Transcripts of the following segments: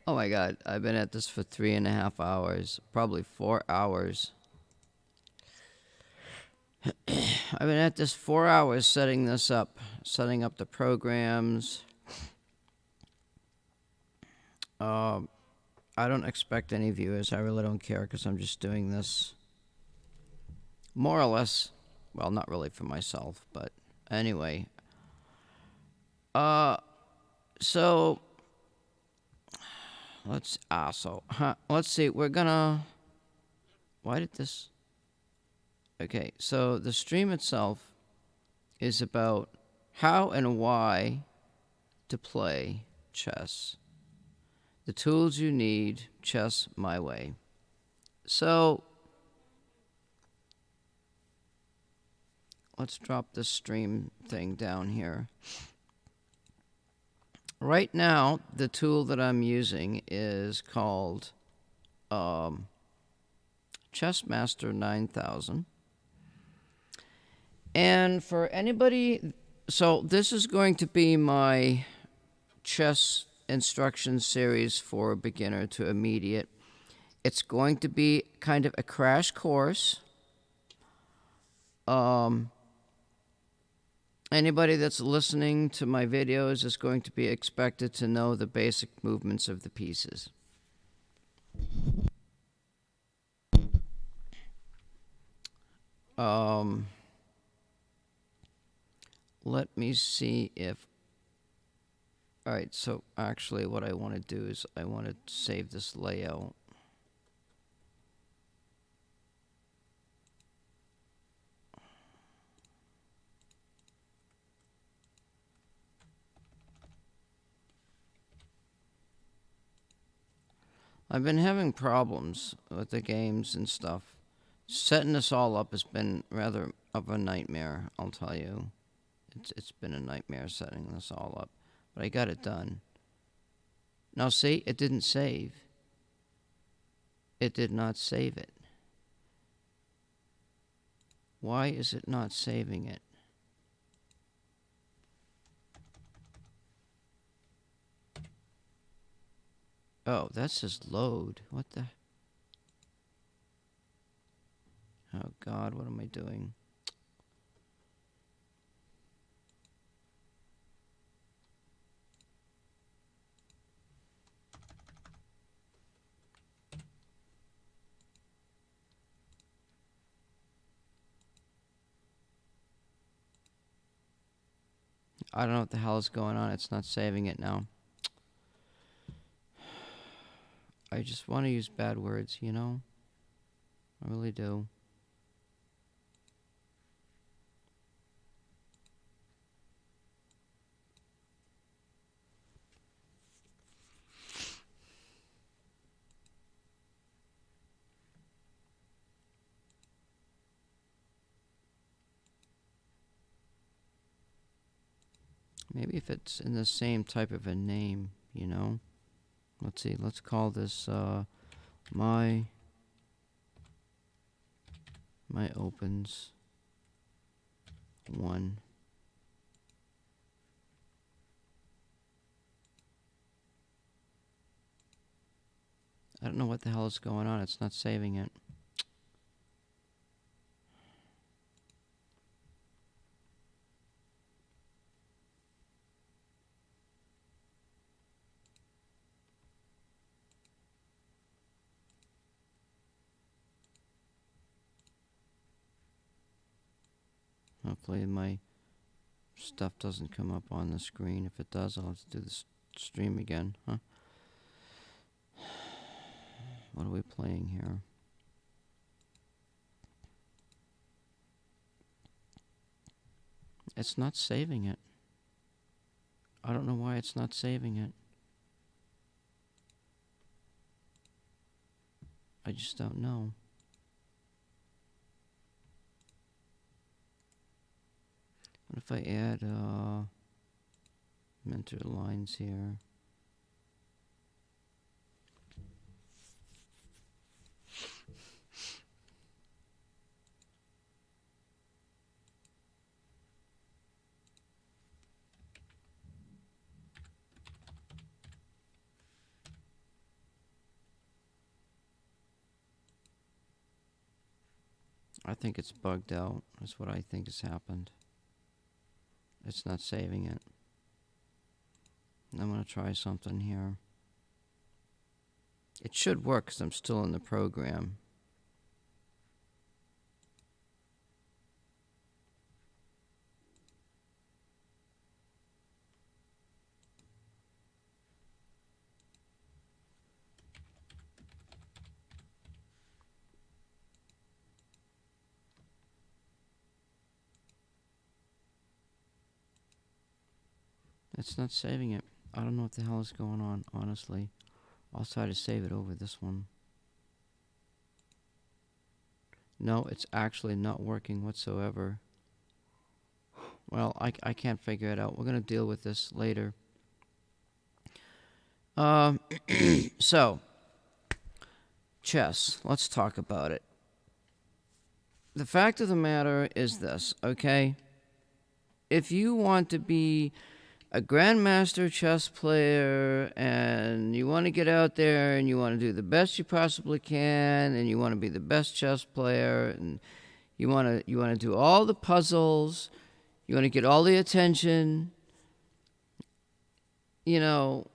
Oh my god, I've been at this for 3.5 hours, probably 4 hours. I've been at this 4 hours setting this up, setting up the programs. I don't expect any viewers. I really don't care because I'm just doing this more or less, well, not really for myself, but anyway. So let's let's see. We're gonna. Why did this? Okay, so the stream itself is about how and why to play chess. The tools you need, chess my way. So let's drop this stream thing down here. Right now, the tool that I'm using is called Chessmaster 9000. And for anybody, so this is going to be my chess instruction series for beginner to immediate. It's going to be kind of a crash course. Anybody that's listening to my videos is going to be expected to know the basic movements of the pieces. Let me see if... Alright, so actually what I want to do is I want to save this layout. I've been having problems with the games and stuff. Setting this all up has been rather of a nightmare, I'll tell you. It's been a nightmare setting this all up. But I got it done. Now see, it didn't save. It did not save it. Why is it not saving it? Oh, that says load. What the... Oh God, what am I doing? I don't know what the hell is going on. It's not saving it now. I just want to use bad words, you know? I really do. Maybe if it's in the same type of a name, you know? Let's see. Let's call this my opens 1. I don't know what the hell is going on. It's not saving it. Hopefully my stuff doesn't come up on the screen. If it does, I'll have to do the stream again, huh? What are we playing here? It's not saving it. I don't know why it's not saving it. I just don't know. What if I add mentor lines here? I think it's bugged out. That's what I think has happened. It's not saving it. I'm going to try something here. It should work because I'm still in the program. It's not saving it. I don't know what the hell is going on, honestly. I'll try to save it over this one. No, it's actually not working whatsoever. Well, I can't figure it out. We're going to deal with this later. So, chess. Let's talk about it. The fact of the matter is this, okay? If you want to be a grandmaster chess player and you want to get out there and you want to do the best you possibly can and you want to be the best chess player and you want to do all the puzzles, you want to get all the attention, you know,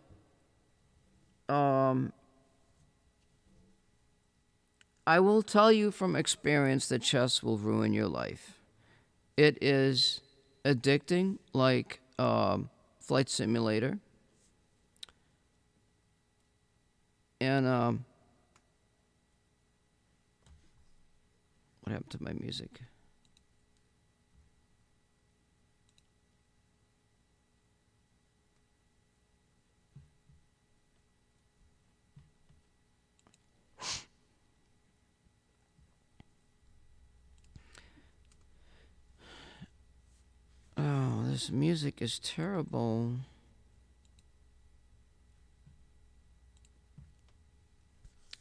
I will tell you from experience that chess will ruin your life. It is addicting like Flight Simulator. And what happened to my music? Oh, this music is terrible.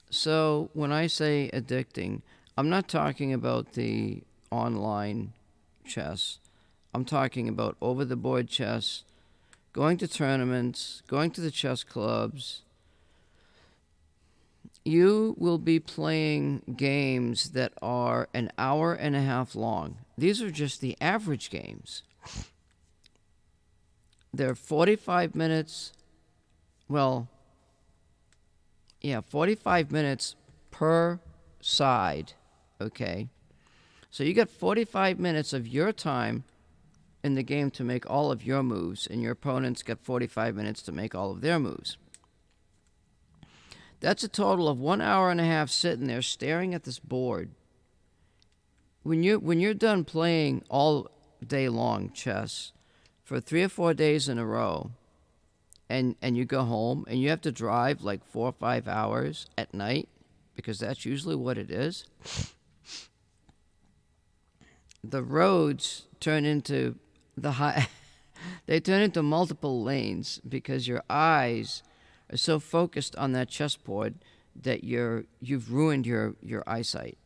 So when I say addicting, I'm not talking about the online chess. I'm talking about over-the-board chess, going to tournaments, going to the chess clubs. You will be playing games that are an hour and a half long. These are just the average games. They're 45 minutes. Well, yeah, 45 minutes per side, okay? So you got 45 minutes of your time in the game to make all of your moves, and your opponent's got 45 minutes to make all of their moves. That's a total of 1 hour and a half sitting there staring at this board. When you're done playing all day long chess for 3 or 4 days in a row, and you go home and you have to drive like 4 or 5 hours at night, because that's usually what it is, the roads turn into they turn into multiple lanes because your eyes are so focused on that chessboard that you've ruined your eyesight.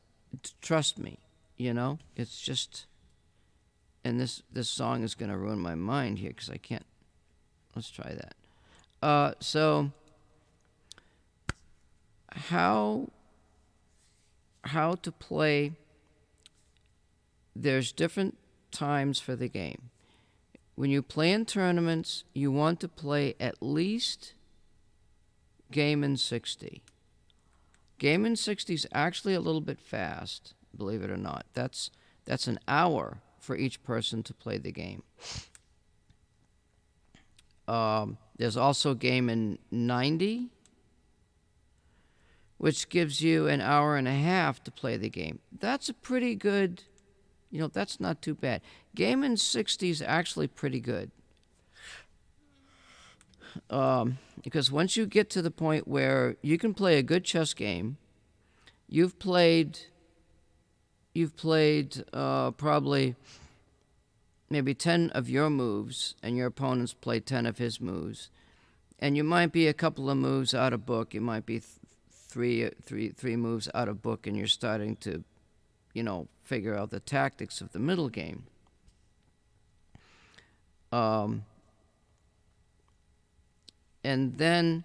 Trust me, you know? It's just, and this song is going to ruin my mind here because I can't. Let's try that. So how to play? There's different times for the game. When you play in tournaments, you want to play at least game in 60. Game in 60 is actually a little bit fast, believe it or not. That's an hour for each person to play the game. There's also game in 90, which gives you an hour and a half to play the game. That's a pretty good, that's not too bad. Game in 60 is actually pretty good. Because once you get to the point where you can play a good chess game, you've played probably maybe 10 of your moves, and your opponent's played 10 of his moves, and you might be a couple of moves out of book. You might be three moves out of book, and you're starting to, figure out the tactics of the middle game. And then,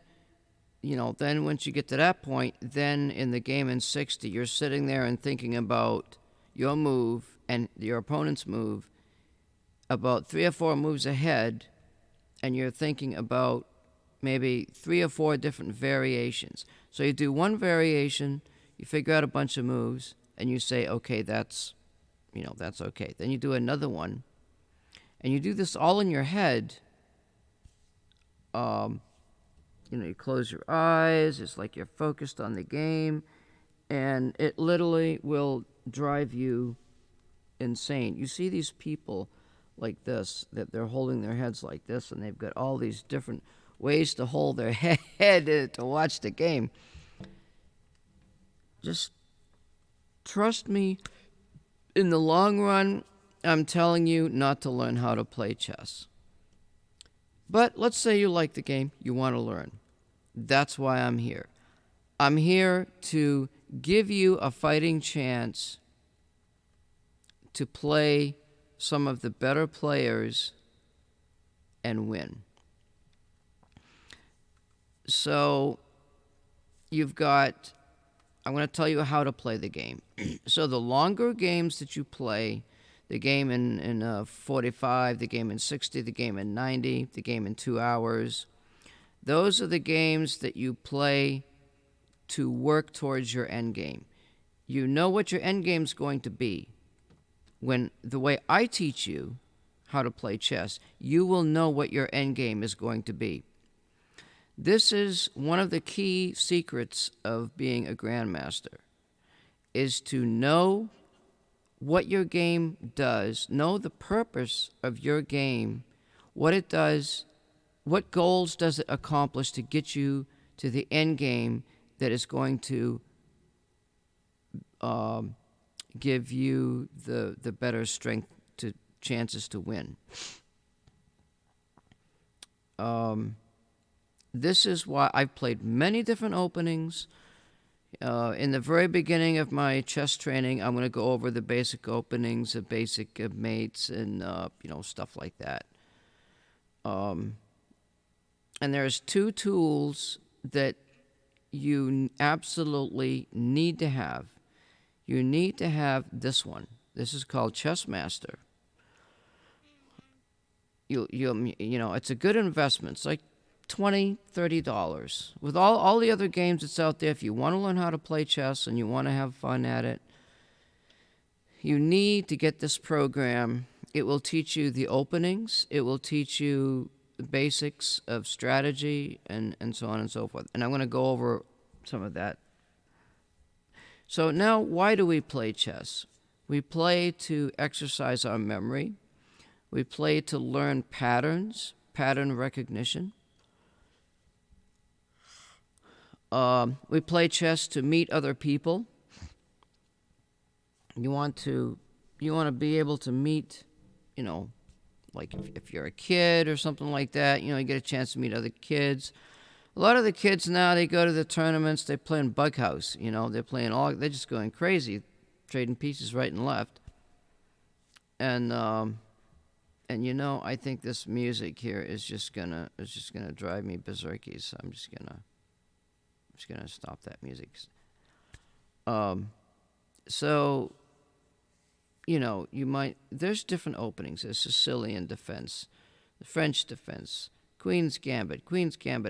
then once you get to that point, then in the game in 60, you're sitting there and thinking about, your move and your opponent's move about 3 or 4 moves ahead, and you're thinking about maybe 3 or 4 different variations. So you do one variation, you figure out a bunch of moves, and you say, okay, that's okay. Then you do another one, and you do this all in your head. You close your eyes. It's like you're focused on the game, and it literally will drive you insane. You see these people like this, that they're holding their heads like this, and they've got all these different ways to hold their head to watch the game. Just trust me, in the long run, I'm telling you not to learn how to play chess. But let's say you like the game, you want to learn. That's why I'm here. I'm here to give you a fighting chance to play some of the better players and win. So I'm going to tell you how to play the game. So the longer games that you play, the game in 45, the game in 60, the game in 90, the game in 2 hours, those are the games that you play to work towards your end game. You know what your end game is going to be. When the way I teach you how to play chess, you will know what your end game is going to be. This is one of the key secrets of being a grandmaster, is to know what your game does, know the purpose of your game, what it does, what goals does it accomplish to get you to the end game that is going to give you the better strength to chances to win. This is why I've played many different openings. In the very beginning of my chess training, I'm going to go over the basic openings, the basic mates, and stuff like that. And there's 2 tools that you absolutely need to have. You need to have this one. This is called Chess Master. It's a good investment. It's like $20, $30. With all the other games that's out there, if you want to learn how to play chess and you want to have fun at it, you need to get this program. It will teach you the openings. It will teach you the basics of strategy and so on and so forth. And I'm going to go over some of that. So now, why do we play chess? We play to exercise our memory. We play to learn patterns, pattern recognition. We play chess to meet other people. You want to be able to meet, like if you're a kid or something like that, you get a chance to meet other kids. A lot of the kids now, they go to the tournaments, they play in Bug House, they're just going crazy, trading pieces right and left. And I think this music here is just gonna drive me berserky, so I'm just gonna stop that music. So, there's different openings. There's Sicilian Defense, the French Defense, Queen's Gambit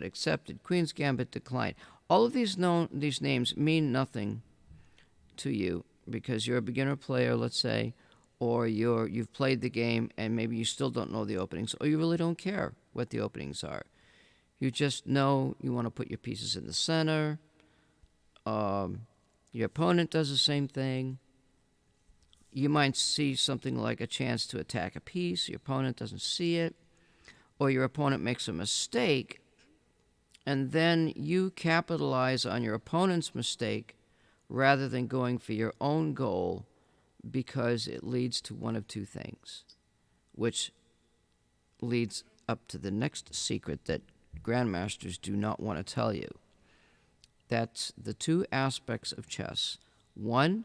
accepted, Queen's Gambit declined. All of these names mean nothing to you because you're a beginner player, let's say, or you've played the game and maybe you still don't know the openings, or you really don't care what the openings are. You just know you want to put your pieces in the center. Your opponent does the same thing. You might see something like a chance to attack a piece. Your opponent doesn't see it. Or your opponent makes a mistake, and then you capitalize on your opponent's mistake rather than going for your own goal because it leads to one of 2 things, which leads up to the next secret that grandmasters do not want to tell you. That's the 2 aspects of chess. One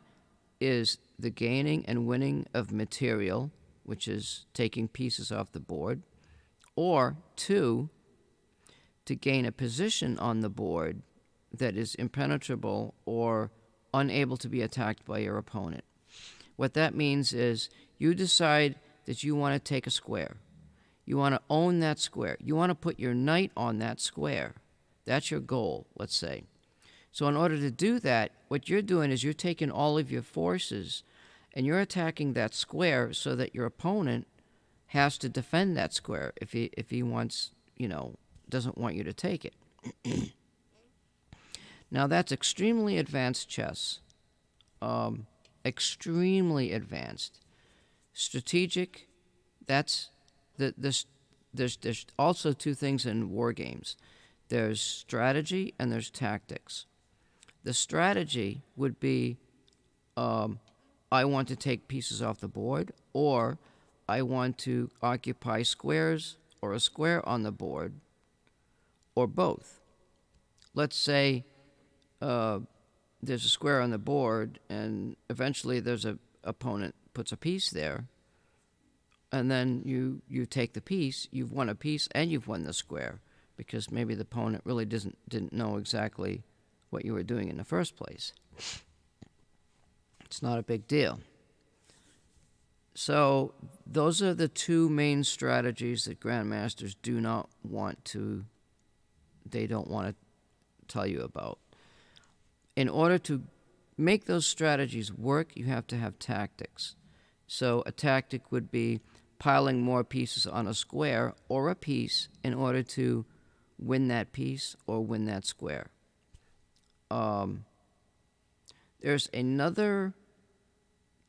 is the gaining and winning of material, which is taking pieces off the board. Or 2, to gain a position on the board that is impenetrable or unable to be attacked by your opponent. What that means is you decide that you want to take a square. You want to own that square. You want to put your knight on that square. That's your goal, let's say. So in order to do that, what you're doing is you're taking all of your forces and you're attacking that square so that your opponent has to defend that square if he wants, doesn't want you to take it. Now that's extremely advanced chess. Extremely advanced. Strategic, there's also two things in war games. There's strategy and there's tactics. The strategy would be, I want to take pieces off the board, or I want to occupy squares or a square on the board, or both. Let's say there's a square on the board, and eventually there's an opponent puts a piece there, and then you take the piece. You've won a piece and you've won the square, because maybe the opponent really didn't know exactly what you were doing in the first place. It's not a big deal. So those are the two main strategies that grandmasters they don't want to tell you about. In order to make those strategies work, you have to have tactics. So a tactic would be piling more pieces on a square or a piece in order to win that piece or win that square. There's another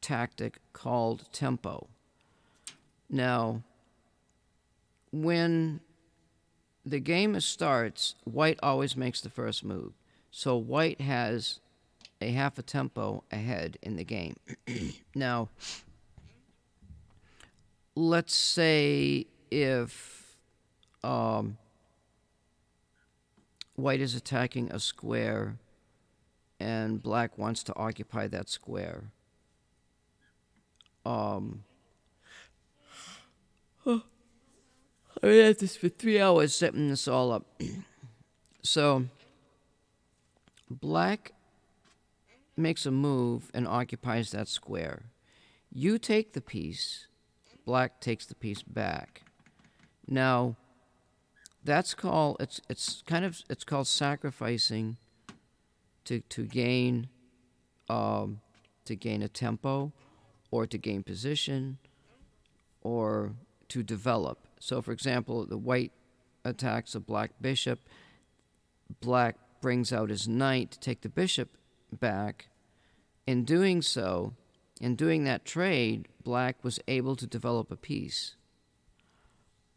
tactic called tempo. Now, when the game starts, white always makes the first move. So white has a half a tempo ahead in the game. Now, let's say if white is attacking a square and black wants to occupy that square. I had this for 3 hours setting this all up. So black makes a move and occupies that square. You take the piece, black takes the piece back. Now, that's called it's called sacrificing to gain a tempo, or to gain position, or to develop. So, for example, the white attacks a black bishop. Black brings out his knight to take the bishop back. In doing so, in doing that trade, black was able to develop a piece.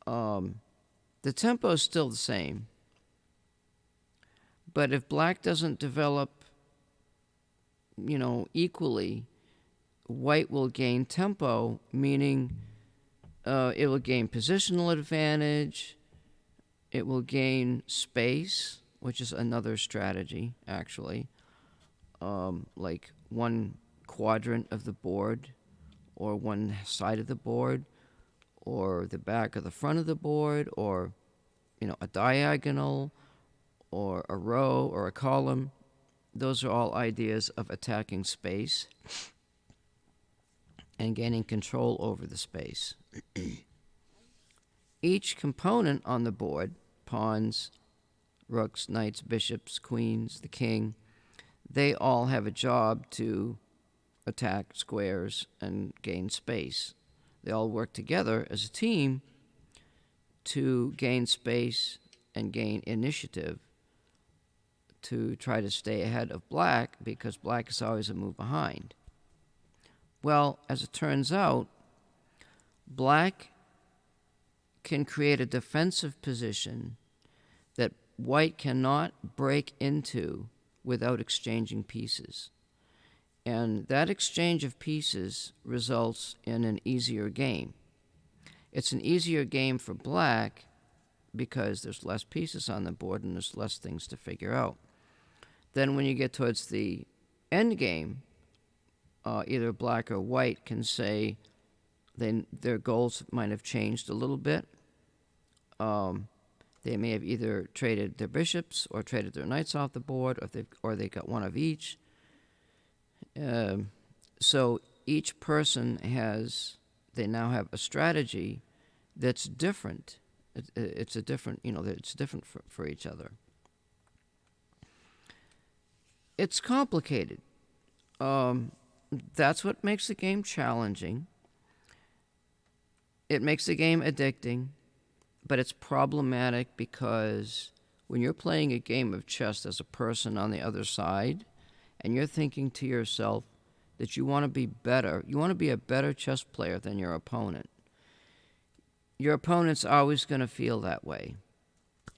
The tempo is still the same. But if black doesn't develop, equally, white will gain tempo, meaning it will gain positional advantage, it will gain space, which is another strategy, actually, like one quadrant of the board, or one side of the board, or the back or the front of the board, or, a diagonal, or a row, or a column. Those are all ideas of attacking space and gaining control over the space. Each component on the board, pawns, rooks, knights, bishops, queens, the king, they all have a job to attack squares and gain space. They all work together as a team to gain space and gain initiative, to try to stay ahead of black, because black is always a move behind. Well, as it turns out, black can create a defensive position that white cannot break into without exchanging pieces. And that exchange of pieces results in an easier game. It's an easier game for black because there's less pieces on the board and there's less things to figure out. Then when you get towards the end game, either black or white can say their goals might have changed a little bit. They may have either traded their bishops or traded their knights off the board, or they got one of each. So each person they now have a strategy that's different. It's a different, it's different for each other. It's complicated. That's what makes the game challenging. It makes the game addicting, but it's problematic because when you're playing a game of chess as a person on the other side, and you're thinking to yourself that you want to be better, you want to be a better chess player than your opponent, your opponent's always going to feel that way.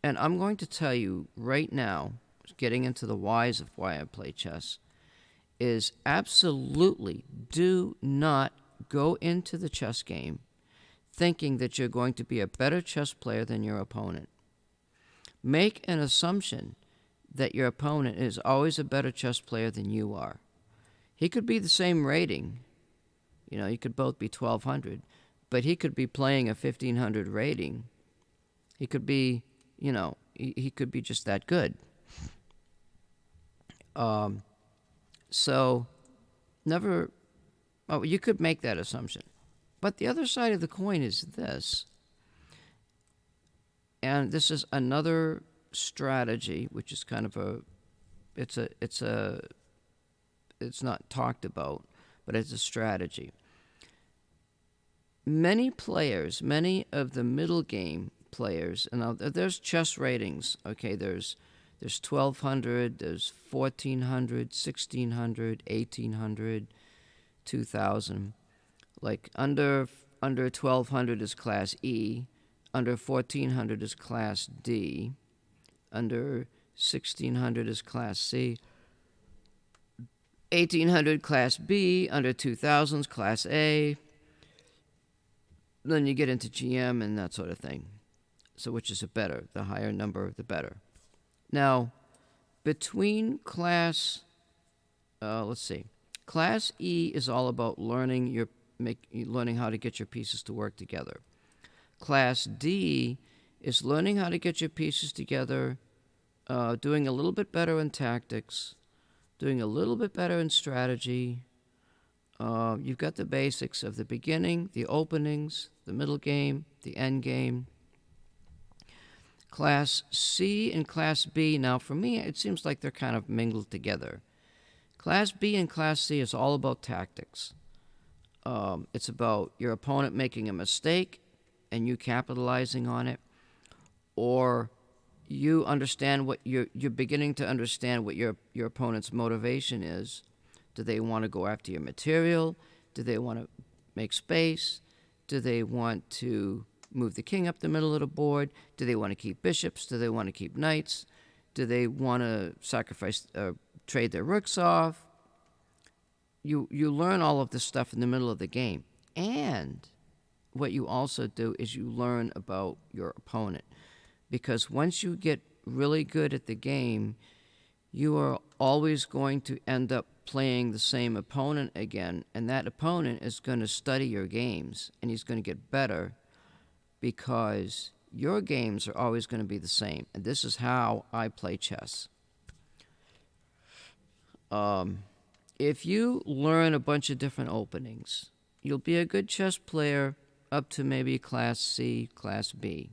And I'm going to tell you right now, getting into the whys of why I play chess, is absolutely do not go into the chess game thinking that you're going to be a better chess player than your opponent. Make an assumption that your opponent is always a better chess player than you are. He could be the same rating. You could both be 1,200, but he could be playing a 1,500 rating. He could be, he could be just that good. So never, you could make that assumption. But the other side of the coin is this, and this is another strategy, which is kind of it's not talked about, but it's a strategy. Many of the middle game players, and there's chess ratings, okay, there's 1,200, there's 1,400, 1,600, 1,800, 2,000. Like under 1,200 is class E, under 1,400 is class D, under 1,600 is class C, 1,800 class B, under 2,000 is class A. Then you get into GM and that sort of thing. So which is better? The higher number, the better. Now, between class, class E is all about learning how to get your pieces to work together. Class D is learning how to get your pieces together, doing a little bit better in tactics, doing a little bit better in strategy. You've got the basics of the beginning, the openings, the middle game, the end game. Class C and Class B, now for me, it seems like they're kind of mingled together. Class B and Class C is all about tactics. It's about your opponent making a mistake and you capitalizing on it, or you understand what you're beginning to understand what your opponent's motivation is. Do they want to go after your material? Do they want to make space? Do they want to move the king up the middle of the board? Do they want to keep bishops? Do they want to keep knights? Do they want to trade their rooks off? You learn all of this stuff in the middle of the game. And what you also do is you learn about your opponent. Because once you get really good at the game, you are always going to end up playing the same opponent again. And that opponent is going to study your games. And he's going to get better because your games are always going to be the same. And this is how I play chess. If you learn a bunch of different openings, you'll be a good chess player up to maybe Class C, Class B.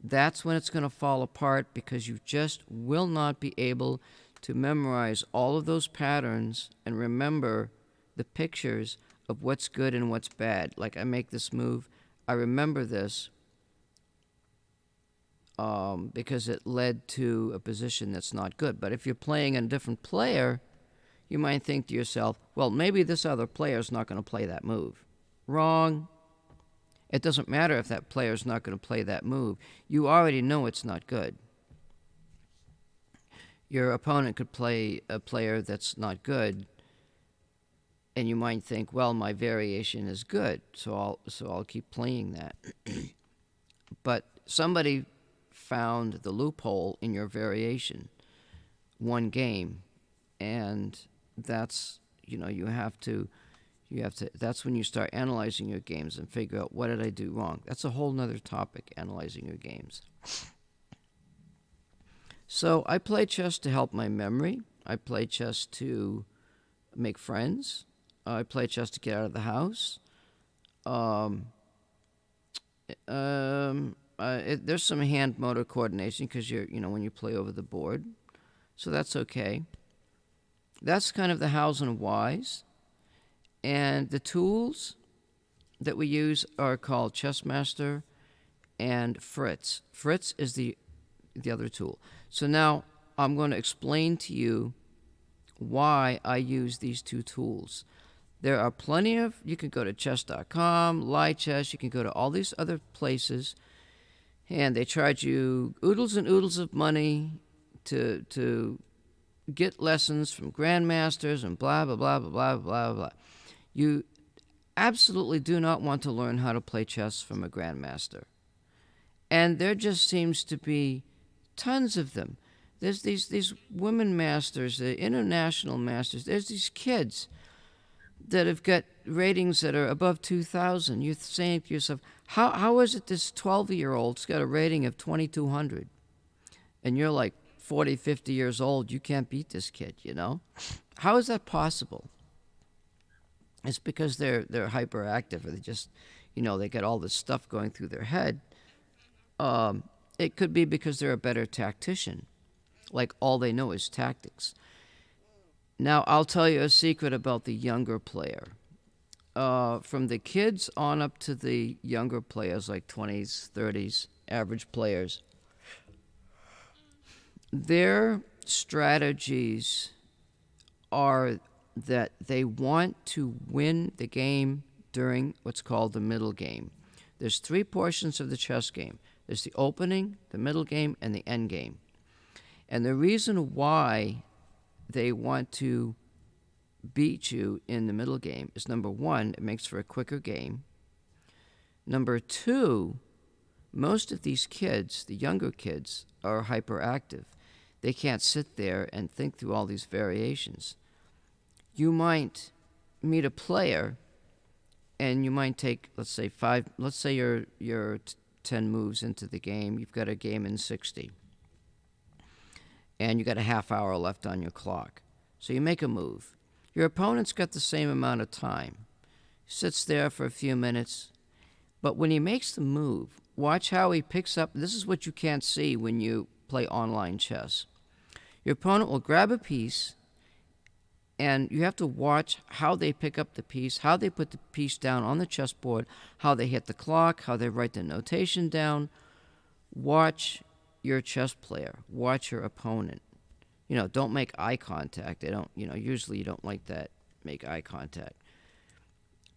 That's when it's going to fall apart because you just will not be able to memorize all of those patterns and remember the pictures of what's good and what's bad. Like I make this move, I remember this because it led to a position that's not good. But if you're playing a different player, you might think to yourself, well, maybe this other player is not going to play that move. Wrong. It doesn't matter if that player is not going to play that move. You already know it's not good. Your opponent could play a player that's not good, and you might think, well, my variation is good, so I'll keep playing that. But somebody found the loophole in your variation, one game, and that's, you have to, that's when you start analyzing your games and figure out, what did I do wrong? That's a whole nother topic, analyzing your games. So I play chess to help my memory. I play chess to make friends. I play chess to get out of the house. Um, there's some hand motor coordination because when you play over the board, so that's okay. That's kind of the hows and whys, and the tools that we use are called Chessmaster and Fritz. Fritz is the other tool. So now I'm going to explain to you why I use these two tools. There are plenty of, you can go to chess.com, Lichess, you can go to all these other places, and they charge you oodles and oodles of money to get lessons from grandmasters and blah, blah, blah, blah, blah, blah, blah. You absolutely do not want to learn how to play chess from a grandmaster. And there just seems to be tons of them. There's these women masters, the international masters. There's these kids that have got ratings that are above 2,000. You're saying to yourself, how is it this 12-year-old's got a rating of 2,200? And you're like 40, 50 years old. You can't beat this kid, How is that possible? It's because they're hyperactive, or they just, they got all this stuff going through their head. It could be because they're a better tactician. Like all they know is tactics. Now, I'll tell you a secret about the younger player. From the kids on up to the younger players, like 20s, 30s, average players, their strategies are that they want to win the game during what's called the middle game. There's 3 portions of the chess game. There's the opening, the middle game, and the end game. And the reason why they want to beat you in the middle game is, number 1, it makes for a quicker game. Number 2, most of these kids, the younger kids, are hyperactive. They can't sit there and think through all these variations. You might meet a player and you might take, let's say you're 10 moves into the game. You've got a game in 60. And you got a half hour left on your clock. So you make a move. Your opponent's got the same amount of time. He sits there for a few minutes. But when he makes the move, watch how he picks up. This is what you can't see when you play online chess. Your opponent will grab a piece, and you have to watch how they pick up the piece, how they put the piece down on the chessboard, how they hit the clock, how they write the notation down. Watch your chess player. Watch your opponent. Don't make eye contact. They don't, usually you don't like that, make eye contact.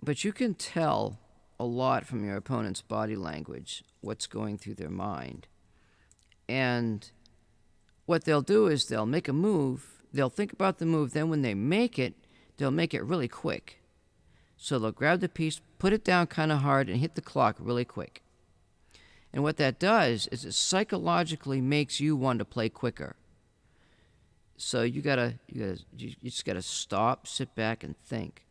But you can tell a lot from your opponent's body language, what's going through their mind. And what they'll do is they'll make a move, they'll think about the move, then when they make it, they'll make it really quick. So they'll grab the piece, put it down kind of hard, and hit the clock really quick. And what that does is it psychologically makes you want to play quicker. So you just gotta stop, sit back, and think.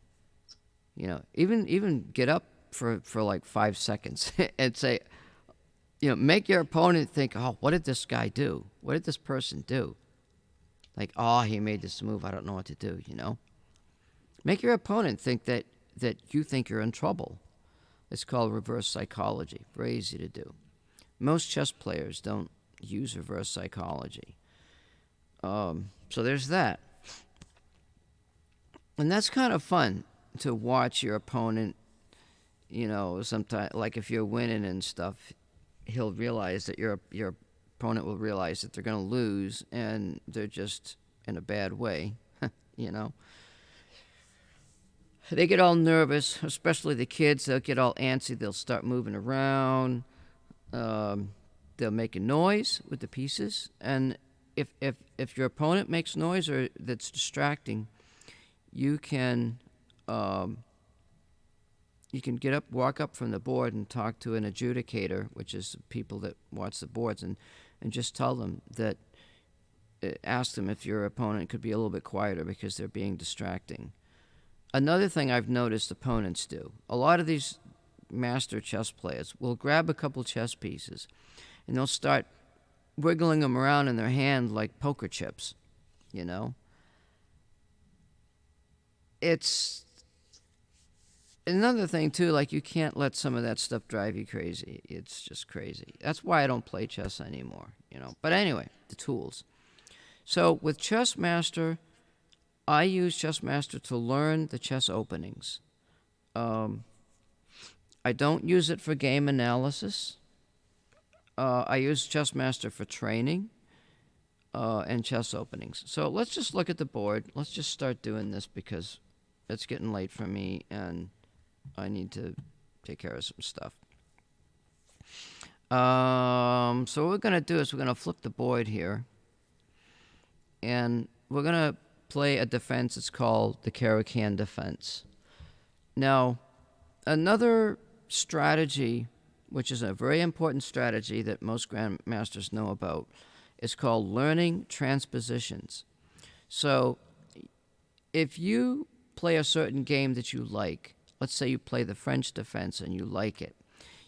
Even get up for like 5 seconds and say, make your opponent think, oh, what did this guy do? What did this person do? Like, oh, he made this move. I don't know what to do. Make your opponent think that you think you're in trouble. It's called reverse psychology. Very easy to do. Most chess players don't use reverse psychology. So there's that. And that's kind of fun to watch your opponent, sometimes, like if you're winning and stuff, he'll realize that your opponent will realize that they're going to lose and they're just in a bad way, They get all nervous, especially the kids. They'll get all antsy. They'll start moving around. They'll make a noise with the pieces. And if your opponent makes noise or that's distracting, you can get up, walk up from the board and talk to an adjudicator, which is people that watch the boards, and just tell them that, ask them if your opponent could be a little bit quieter because they're being distracting. Another thing I've noticed opponents do, a lot of these master chess players will grab a couple chess pieces and they'll start wiggling them around in their hand like poker chips, It's another thing too, like you can't let some of that stuff drive you crazy. It's just crazy. That's why I don't play chess anymore, you know. But anyway, the tools. So with Chess Master, I use Chess Master to learn the chess openings. I don't use it for game analysis. I use Chess Master for training and chess openings. So let's just look at the board. Let's just start doing this because it's getting late for me and I need to take care of some stuff. So what we're going to do is we're going to flip the board here. And we're going to play a defense. It's called the Karakan Defense. Now, another strategy, which is a very important strategy that most grandmasters know about, is called learning transpositions. So if you play a certain game that you like, let's say you play the French defense and you like it,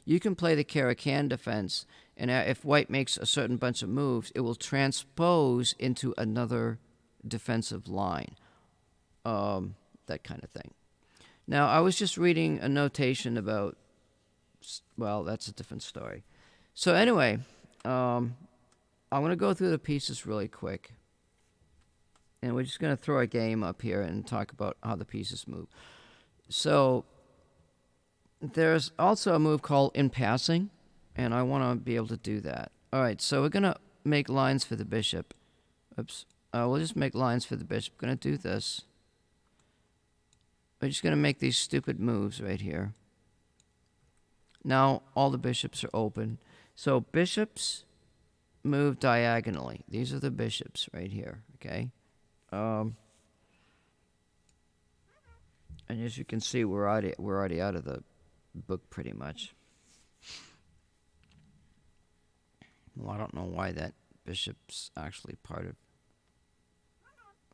you can play the Karakan defense, and if white makes a certain bunch of moves, it will transpose into another defensive line, that kind of thing. Now, I was just reading a notation about, well, that's a different story. So anyway, I'm going to go through the pieces really quick. And we're just going to throw a game up here and talk about how the pieces move. So there's also a move called in passing, and I want to be able to do that. All right, so we're going to make lines for the bishop. Oops. We'll just make lines for the bishop. We're going to do this. We're just going to make these stupid moves right here. Now all the bishops are open. So bishops move diagonally. These are the bishops right here, okay? And as you can see, we're already out of the book pretty much. Well, I don't know why that bishop's actually part of...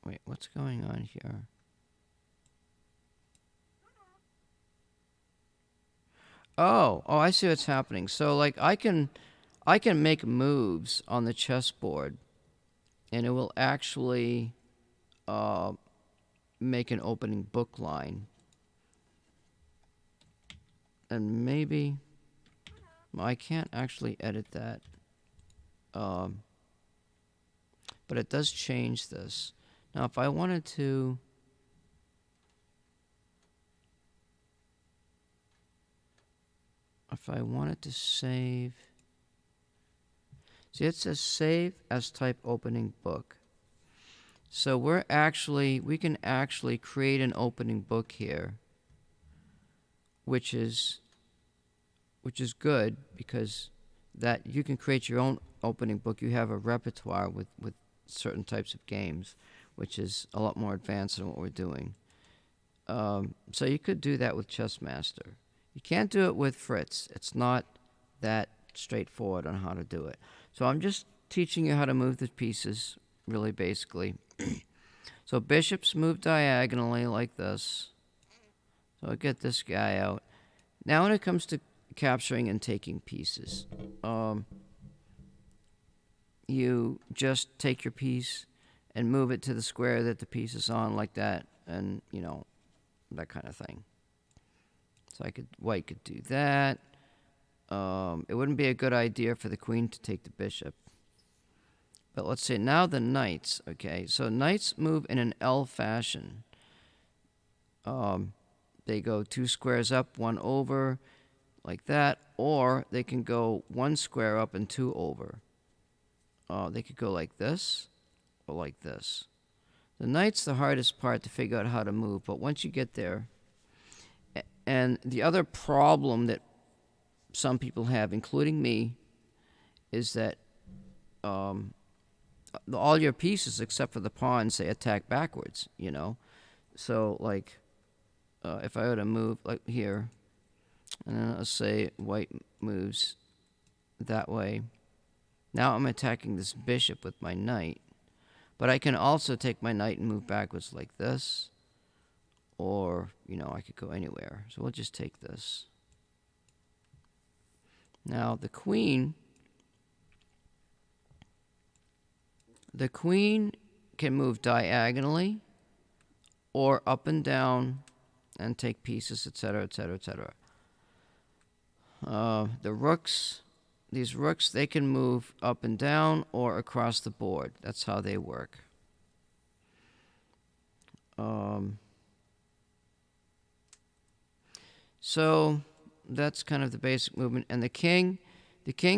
Wait, what's going on here? Oh, I see what's happening. So, like, I can make moves on the chessboard, and it will actually make an opening book line. And maybe... Well, I can't actually edit that. But it does change this. Now, if I wanted to... If I wanted to save... See, it says save as type opening book. So we can actually create an opening book here, which is good because that you can create your own opening book. You have a repertoire with certain types of games, which is a lot more advanced than what we're doing. So you could do that with Chess Master. You can't do it with Fritz. It's not that straightforward on how to do it. So I'm just teaching you how to move the pieces, really basically. So bishops move diagonally like this. So I'll get this guy out. Now when it comes to capturing and taking pieces, you just take your piece and move it to the square that the piece is on like that, and, you know, that kind of thing. So white could do that. It wouldn't be a good idea for the queen to take the bishop. But let's say now the knights, okay? So knights move in an L fashion. They go 2 squares up, 1 over, like that. Or they can go 1 square up and 2 over. They could go like this or like this. The knight's the hardest part to figure out how to move, but once you get there... And the other problem that some people have, including me, is that all your pieces, except for the pawns, they attack backwards, you know? So, like, if I were to move, like, here, and then let's say white moves that way. Now I'm attacking this bishop with my knight. But I can also take my knight and move backwards like this. Or, you know, I could go anywhere. So we'll just take this. Now, the queen can move diagonally or up and down and take pieces, etc., etc., etc. The rooks, these rooks, they can move up and down or across the board. That's how they work. So that's kind of the basic movement. And the king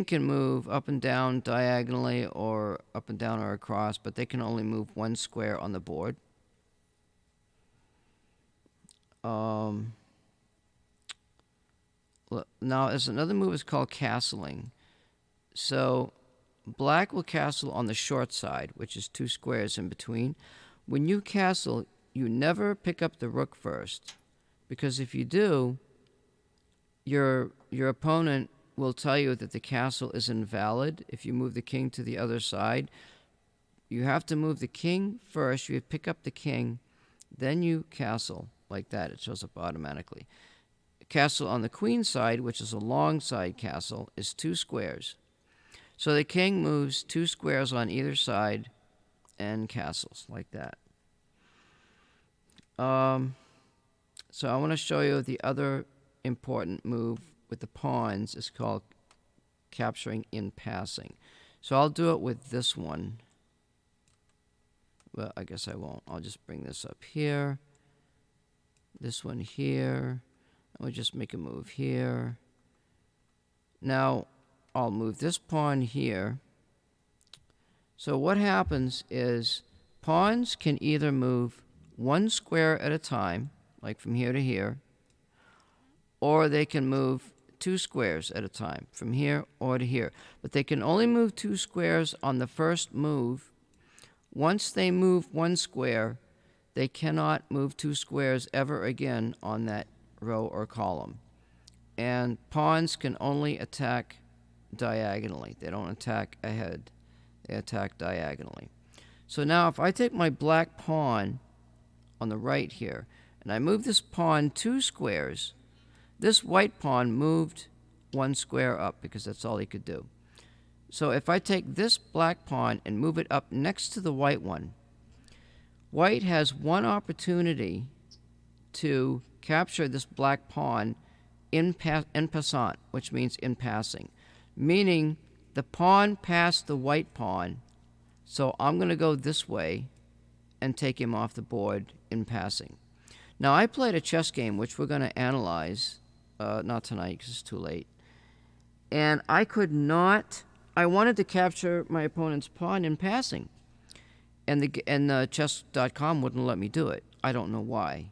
can move up and down diagonally or up and down or across, but they can only move one square on the board. Now, there's another move is called castling. So black will castle on the short side, which is 2 squares in between. When you castle, you never pick up the rook first, because if you do, your opponent will tell you that the castle is invalid if you move the king to the other side. You have to move the king first. You pick up the king, then you castle like that. It shows up automatically. Castle on the queen side, which is a long side castle, is 2 squares. So the king moves 2 squares on either side and castles like that. So I want to show you the other important move with the pawns is called capturing in passing. So I'll do it with this one. Well, I guess I won't. I'll just bring this up here. This one here. And we'll just make a move here. Now, I'll move this pawn here. So what happens is pawns can either move 1 square at a time, like from here to here, or they can move 2 squares at a time, from here or to here. But they can only move 2 squares on the first move. Once they move 1 square, they cannot move 2 squares ever again on that row or column. And pawns can only attack diagonally. They don't attack ahead. They attack diagonally. So now if I take my black pawn on the right here, and I move this pawn 2 squares, this white pawn moved 1 square up because that's all he could do. So if I take this black pawn and move it up next to the white one, white has one opportunity to capture this black pawn en passant, which means in passing, meaning the pawn passed the white pawn, so I'm going to go this way and take him off the board in passing. Now, I played a chess game, which we're going to analyze, not tonight because it's too late, and I wanted to capture my opponent's pawn in passing, and the chess.com wouldn't let me do it. I don't know why.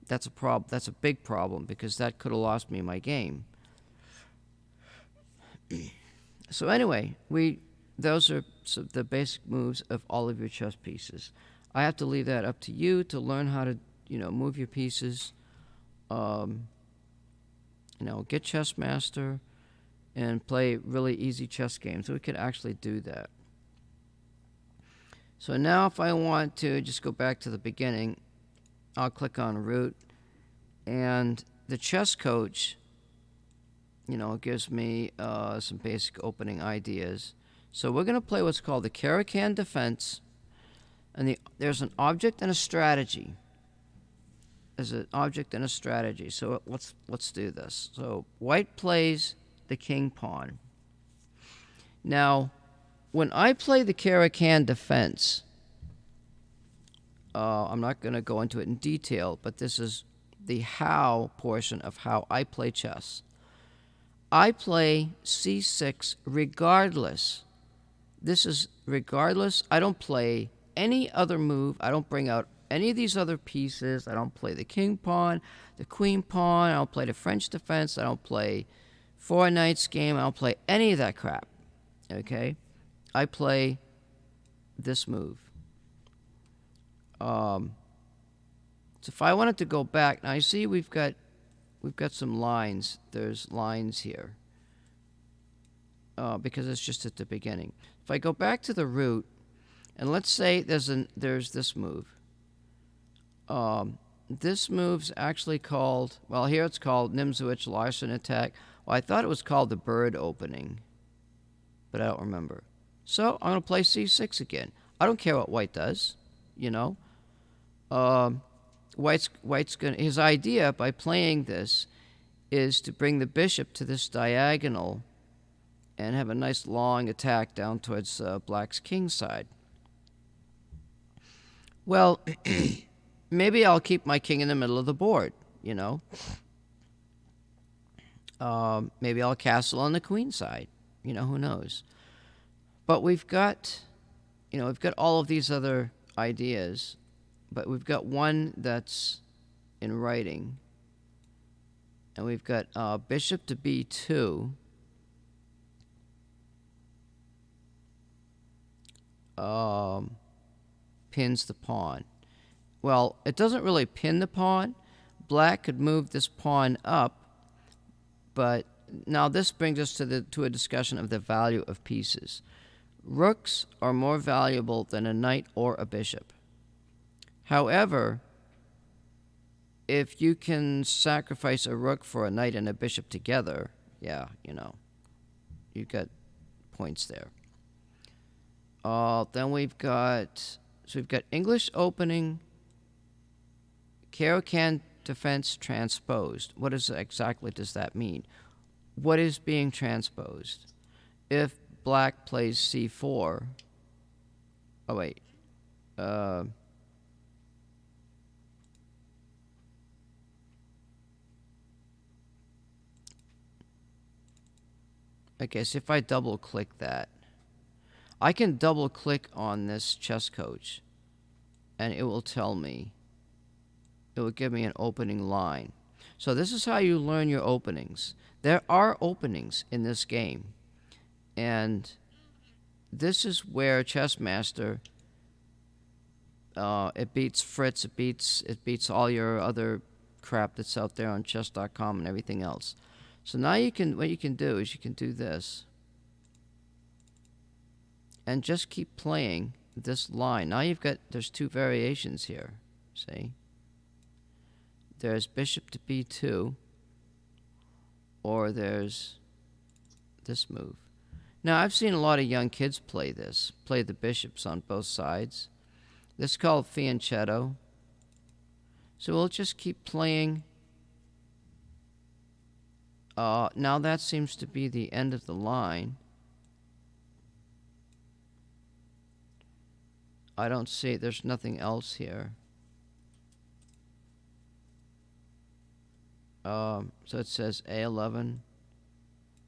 That's a problem. That's a big problem because that could have lost me my game. So anyway, those are the basic moves of all of your chess pieces. I have to leave that up to you to learn how to, move your pieces. Get Chess Master and play really easy chess games. We could actually do that. So now if I want to just go back to the beginning, I'll click on Root, and the chess coach, gives me some basic opening ideas. So we're going to play what's called the Karakan Defense, and there's an object and a strategy. There's an object and a strategy. So let's do this. So white plays the king pawn. Now, when I play the Karakan Defense, I'm not going to go into it in detail, but this is the how portion of how I play chess. I play c6 regardless. This is regardless. I don't play any other move. I don't bring out any of these other pieces. I don't play the king pawn, the queen pawn. I don't play the French defense. I don't play 4 knights game. I don't play any of that crap. Okay? I play this move. So if I wanted to go back, now you see we've got some lines. There's lines here because it's just at the beginning. If I go back to the root, and let's say there's this move. This move's actually called, well, here it's called Nimzowitsch Larsen attack. Well, I thought it was called the bird opening, but I don't remember. So I'm going to play c6 again. I don't care what white does, White's gonna, his idea by playing this is to bring the bishop to this diagonal and have a nice long attack down towards Black's king side. Well, maybe I'll keep my king in the middle of the board, you know. Maybe I'll castle on the queen side, you know, who knows. But we've got, you know, we've got all of these other ideas, but we've got one that's in writing. And we've got bishop to b2. Pins the pawn. Well, it doesn't really pin the pawn. Black could move this pawn up, but now this brings us to a discussion of the value of pieces. Rooks are more valuable than a knight or a bishop. However, if you can sacrifice a rook for a knight and a bishop together, yeah, you know, you got points there. Then we've got English opening, Karakan defense transposed. What exactly does that mean? What is being transposed? If Black plays c4, oh wait, I guess if I double click that, I can double click on this chess coach and it will tell me, it will give me an opening line. So this is how you learn your openings. There are openings in this game, and this is where Chessmaster, it beats Fritz, it beats all your other crap that's out there on chess.com and everything else. So now what you can do is you can do this and just keep playing this line. Now there's two variations here, see? There's bishop to b2, or there's this move. Now, I've seen a lot of young kids play the bishops on both sides. This is called fianchetto. So we'll just keep playing. Now that seems to be the end of the line. I don't see, there's nothing else here. So it says A11.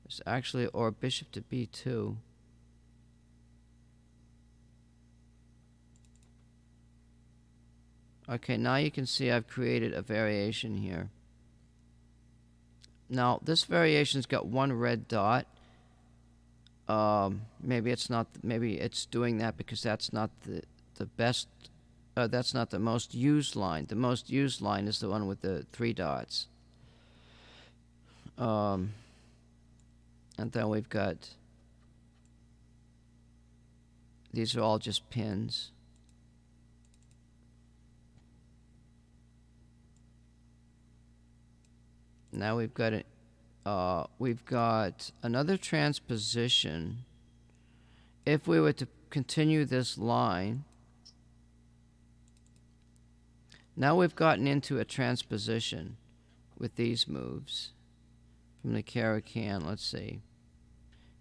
It's actually, or bishop to B2. Okay, now you can see I've created a variation here. Now, this variation's got one red dot. Maybe it's doing that because that's not the best, that's not the most used line. The most used line is the one with the 3 dots. And then we've got, these are all just pins. Now we've got another transposition. If we were to continue this line, now we've gotten into a transposition with these moves from the Karakan. Let's see.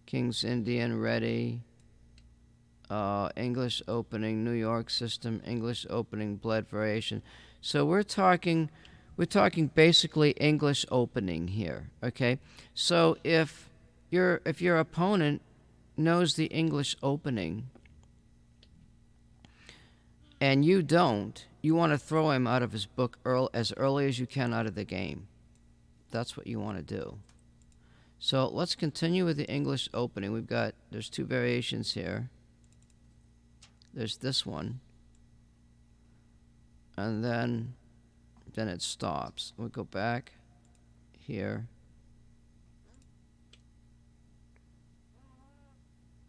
King's Indian ready. English opening, New York system, English opening, bled variation. So we're talking basically English opening here, okay? So if your opponent knows the English opening and you don't, you want to throw him out of his book as early as you can out of the game. That's what you want to do. So let's continue with the English opening. There's 2 variations here. There's this one. And then it stops. We'll go back here.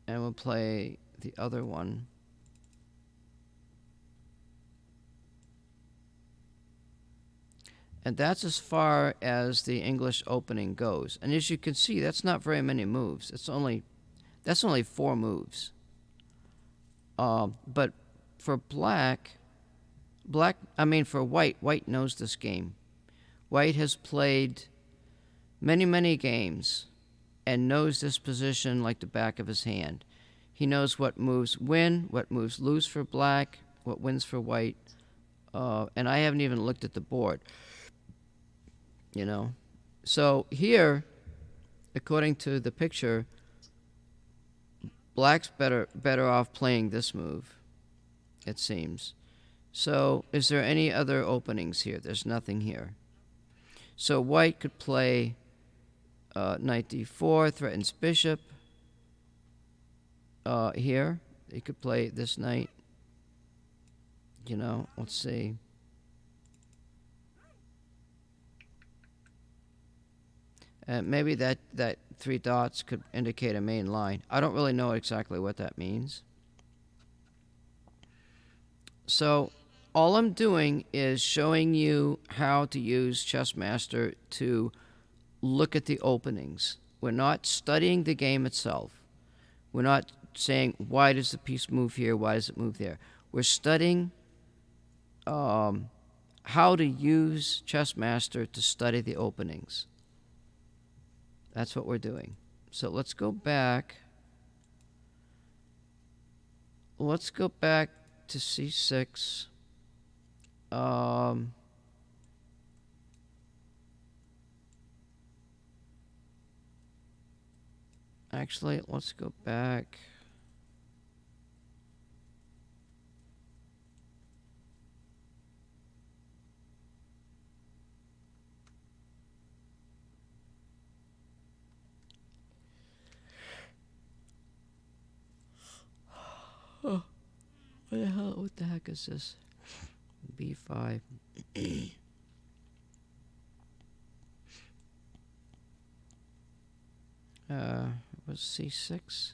And we'll play the other one. And that's as far as the English opening goes. And as you can see, that's not very many moves. That's only 4 moves. But for Black, For white, white knows this game. White has played many, many games and knows this position like the back of his hand. He knows what moves win, what moves lose for black, what wins for white. And I haven't even looked at the board, you know. So here, according to the picture, black's better off playing this move, it seems. So is there any other openings here? There's nothing here. So white could play knight d4, threatens bishop. Here, he could play this knight. You know, let's see. Maybe that 3 dots could indicate a main line. I don't really know exactly what that means. So all I'm doing is showing you how to use Chessmaster to look at the openings. We're not studying the game itself. We're not saying, why does the piece move here? Why does it move there? We're studying how to use Chessmaster to study the openings. That's what we're doing. So let's go back. Let's go back to C6. Actually, let's go back. Oh, what the heck is this? B5. Was C6?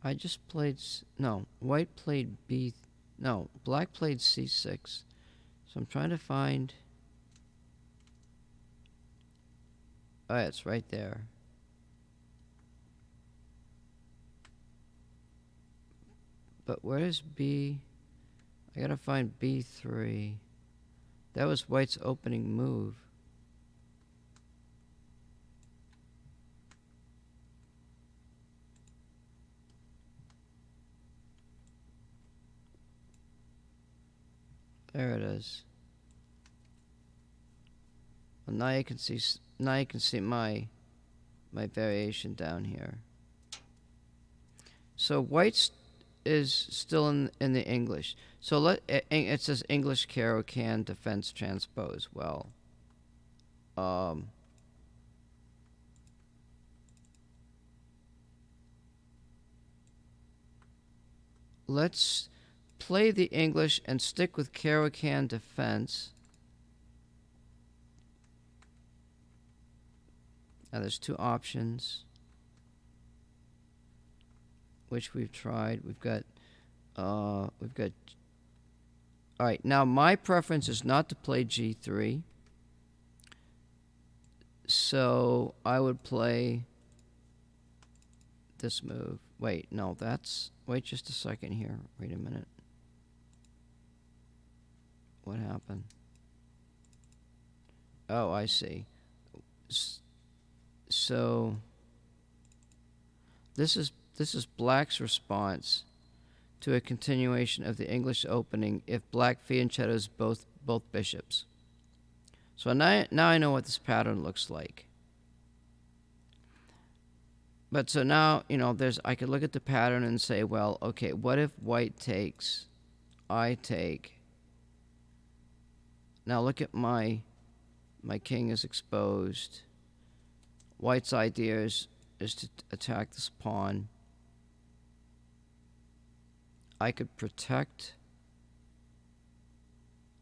I just played, no, white played B, no, black played C6. So I'm trying to find, oh, it's right there. But where's B? I gotta find B3. That was white's opening move. There it is. Well, now you can see. Now you can see my variation down here. So white's is still in the English. So it says English Karakan Defense transpose. Well, let's play the English and stick with Karakan Defense. Now there's 2 options, which we've tried. We've got. All right. Now my preference is not to play G3. So I would play this move. Wait, no, that's. Wait just a second here. Wait a minute. What happened? Oh, I see. So this is black's response to a continuation of the English opening if black fianchettos both bishops. So now I know what this pattern looks like. But so now, you know, I could look at the pattern and say, well, okay, what if white takes, I take. Now look at my king is exposed. White's idea is to attack this pawn. I could protect.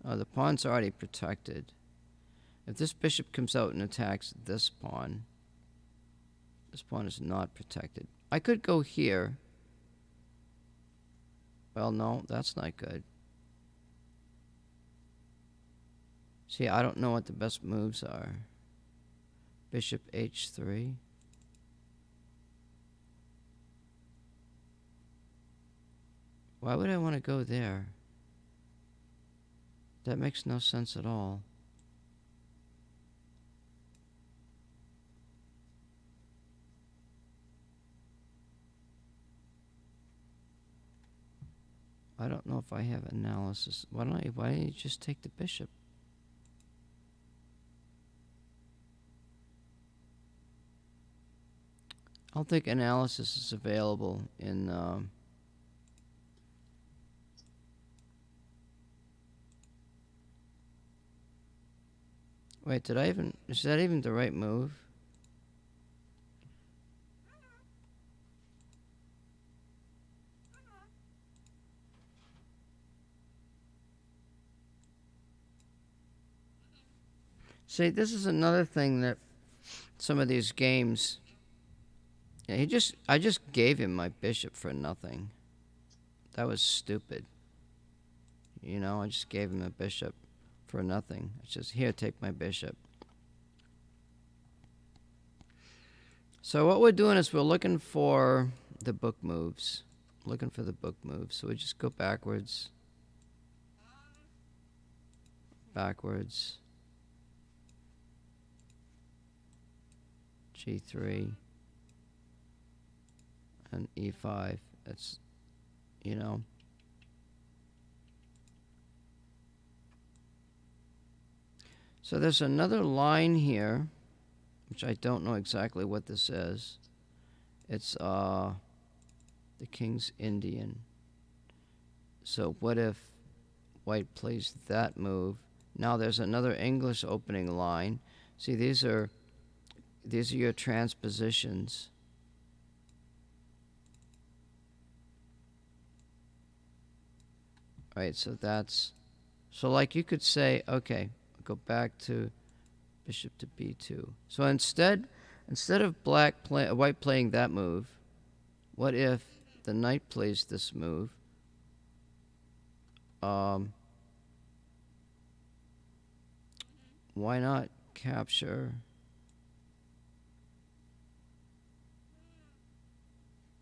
Oh, the pawn's already protected. If this bishop comes out and attacks this pawn is not protected. I could go here. Well, no, that's not good. See, I don't know what the best moves are. Bishop h3. Why would I want to go there? That makes no sense at all. I don't know if I have analysis. Why don't you just take the bishop? I don't think analysis is available in wait, is that even the right move? See, this is another thing that some of these games, yeah, I just gave him my bishop for nothing. That was stupid. You know, I just gave him a bishop for nothing. It's just, here, take my bishop. So what we're doing is we're looking for the book moves. Looking for the book moves. So we just go backwards. Backwards. G3. And E5. That's, you know. So there's another line here, which I don't know exactly what this is. It's the King's Indian. So what if white plays that move? Now there's another English opening line. See, these are your transpositions. Right, so like you could say, okay, go back to bishop to b2. So instead of white playing that move, what if the knight plays this move? Why not capture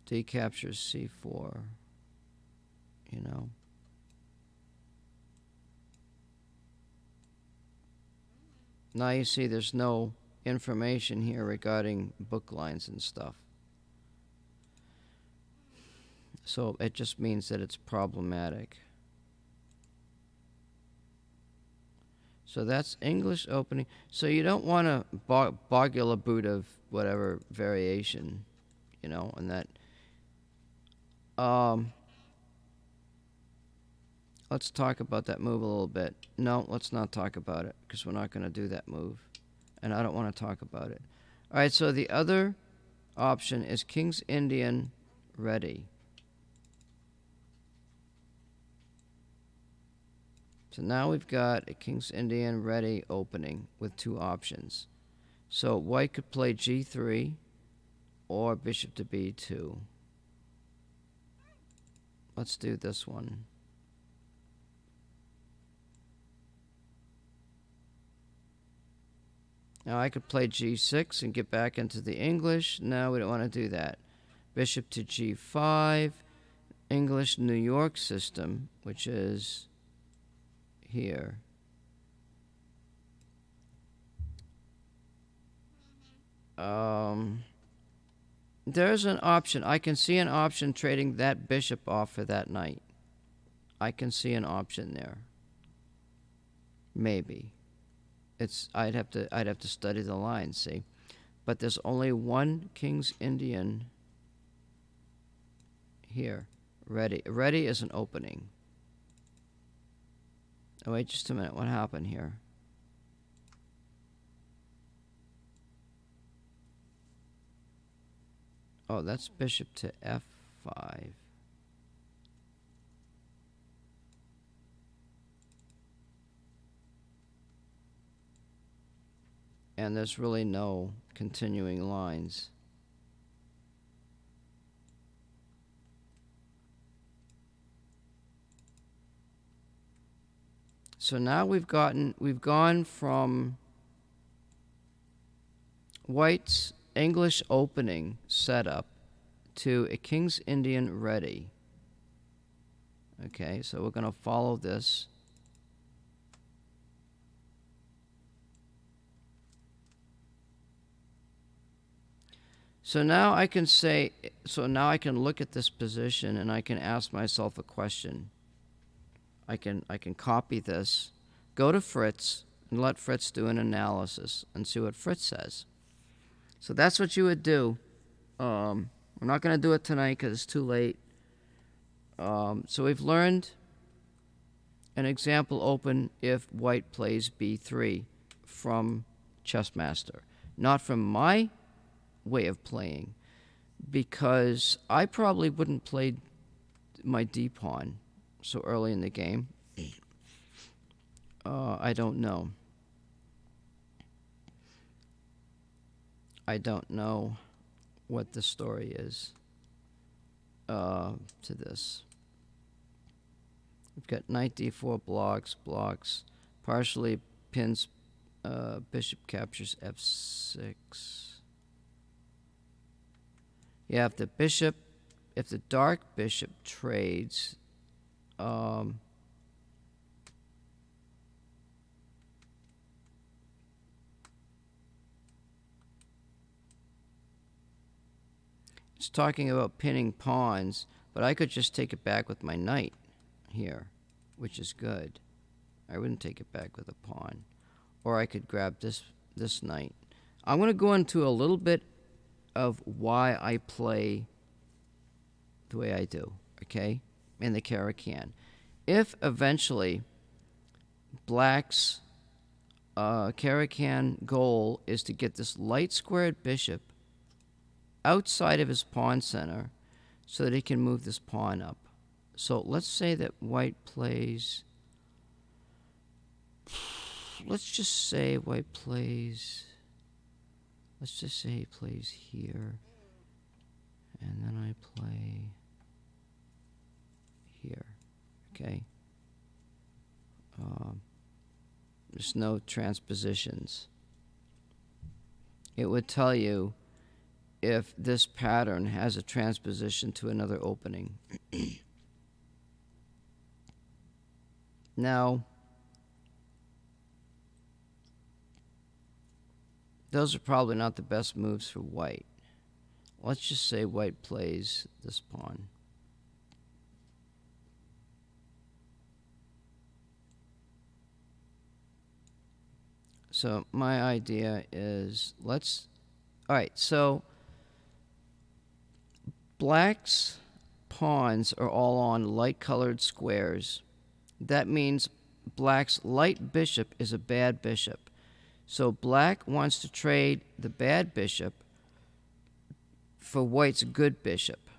d captures c4, you know? Now you see there's no information here regarding book lines and stuff. So it just means that it's problematic. So that's English opening. So you don't want a Bogula boot of whatever variation, you know, and that. Let's talk about that move a little bit. No, let's not talk about it because we're not going to do that move. And I don't want to talk about it. All right, so the other option is King's Indian ready. So now we've got a King's Indian ready opening with two options. So white could play G3 or bishop to B2. Let's do this one. Now I could play G6 and get back into the English. No, we don't want to do that. Bishop to G5, English New York system, which is here. There's an option. I can see an option trading that bishop off for that knight. I can see an option there. Maybe. I'd have to study the line, see. But there's only one King's Indian here. Ready. Ready is an opening. Oh, wait just a minute. What happened here? Oh, that's bishop to F5. And there's really no continuing lines. So now we've gone from white's English opening setup to a King's Indian ready. Okay, so we're going to follow this. So now I can say, so now I can look at this position and I can ask myself a question. I can copy this, go to Fritz, and let Fritz do an analysis and see what Fritz says. So that's what you would do. We're not going to do it tonight because it's too late. So we've learned an example open if white plays b3 from Chessmaster. Not from my way of playing, because I probably wouldn't play my d-pawn so early in the game. I don't know. I don't know what the story is to this. We've got knight d4 blocks, partially pins, bishop captures f6. Yeah, if the dark bishop trades, it's talking about pinning pawns, but I could just take it back with my knight here, which is good. I wouldn't take it back with a pawn. Or I could grab this knight. I'm going to go into a little bit of why I play the way I do, okay, in the Karakan. If eventually Black's Karakan goal is to get this light-squared bishop outside of his pawn center so that he can move this pawn up. So let's say that white plays... Let's just say white plays... Let's just say he plays here, and then I play here, okay? There's no transpositions. It would tell you if this pattern has a transposition to another opening. Now, those are probably not the best moves for white. Let's just say white plays this pawn. So my idea is, all right, so Black's pawns are all on light-colored squares. That means Black's light bishop is a bad bishop. So Black wants to trade the bad bishop for White's good bishop.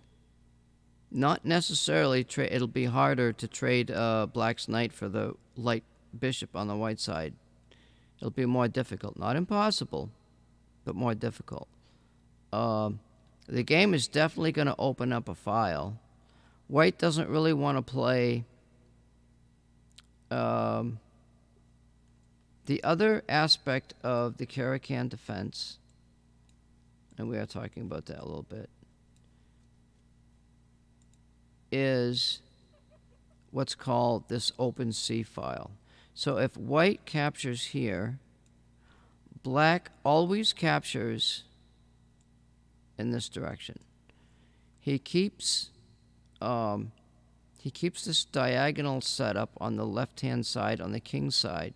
Not necessarily it'll be harder to trade Black's knight for the light bishop on the white side. It'll be more difficult. Not impossible, but more difficult. The game is definitely going to open up a file. White doesn't really want to play... the other aspect of the Karakan defense, and we are talking about that a little bit, is what's called this open C file. So if white captures here, Black always captures in this direction. He keeps this diagonal setup on the left-hand side, on the king's side.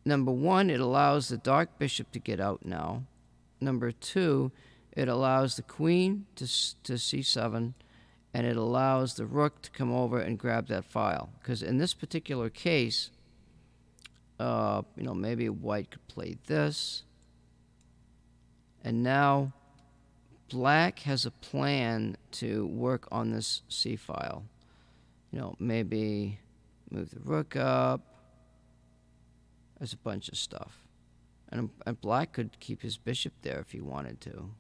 Number one, it allows the dark bishop to get out now. Number two, it allows the queen to c7, and it allows the rook to come over and grab that file. Because in this particular case, maybe white could play this. And now Black has a plan to work on this C file. Maybe move the rook up. There's a bunch of stuff. And Black could keep his bishop there if he wanted to,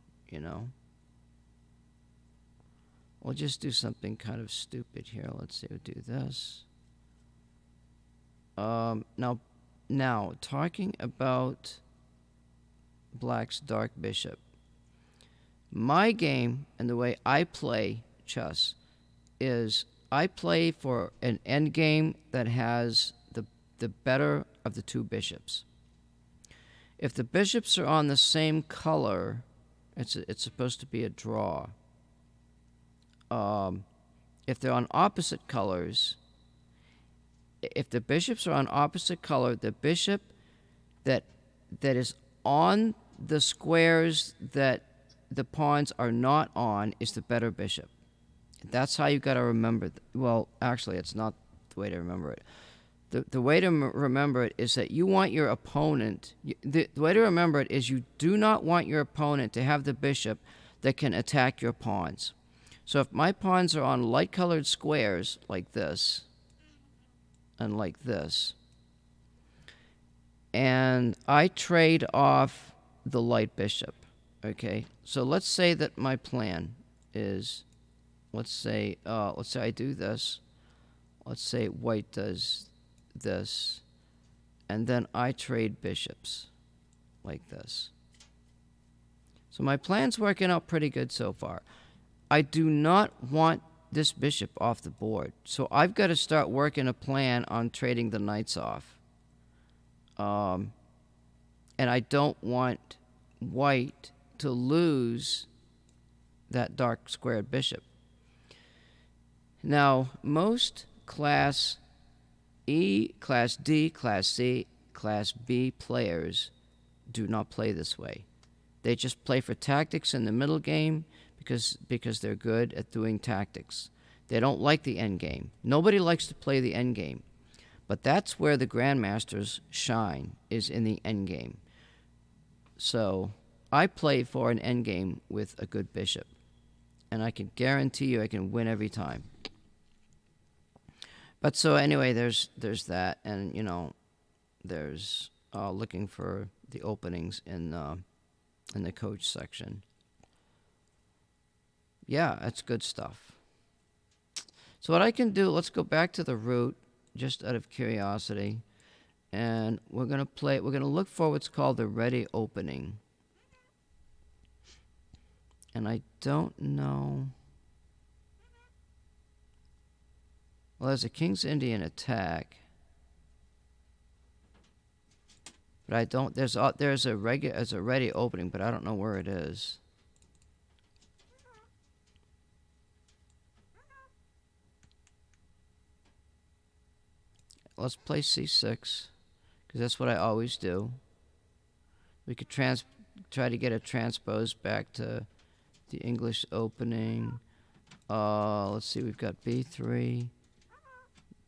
We'll just do something kind of stupid here. Let's say we'll do this. Now, talking about Black's dark bishop. My game and the way I play chess is I play for an endgame that has the better of the two bishops. If the bishops are on the same color, it's supposed to be a draw. If they're on opposite colors, if the bishops are on opposite color, the bishop that is on the squares that the pawns are not on is the better bishop. That's how you got to remember. Well, actually, it's not the way to remember it. The way to remember it is that you want your opponent, the way to remember it is you do not want your opponent to have the bishop that can attack your pawns. So if my pawns are on light-colored squares like this and like this, and I trade off the light bishop, okay? So let's say that my plan is, let's say I do this. Let's say white does this, and then I trade bishops like this. So my plan's working out pretty good so far. I do not want this bishop off the board, so I've got to start working a plan on trading the knights off. And I don't want white to lose that dark squared bishop. Now, most Class E, Class D, Class C, Class B players do not play this way. They just play for tactics in the middle game because they're good at doing tactics. They don't like the end game. Nobody likes to play the end game. But that's where the grandmasters shine, is in the end game. So I play for an end game with a good bishop. And I can guarantee you I can win every time. But so anyway, there's that, and there's looking for the openings in the coach section. Yeah, that's good stuff. So what I can do, let's go back to the root, just out of curiosity, and we're gonna look for what's called the ready opening. And I don't know. Well, there's a King's Indian attack, but I don't. There's a ready opening, but I don't know where it is. Let's play C6 because that's what I always do. We could try to get a transpose back to the English opening. Let's see. We've got B3.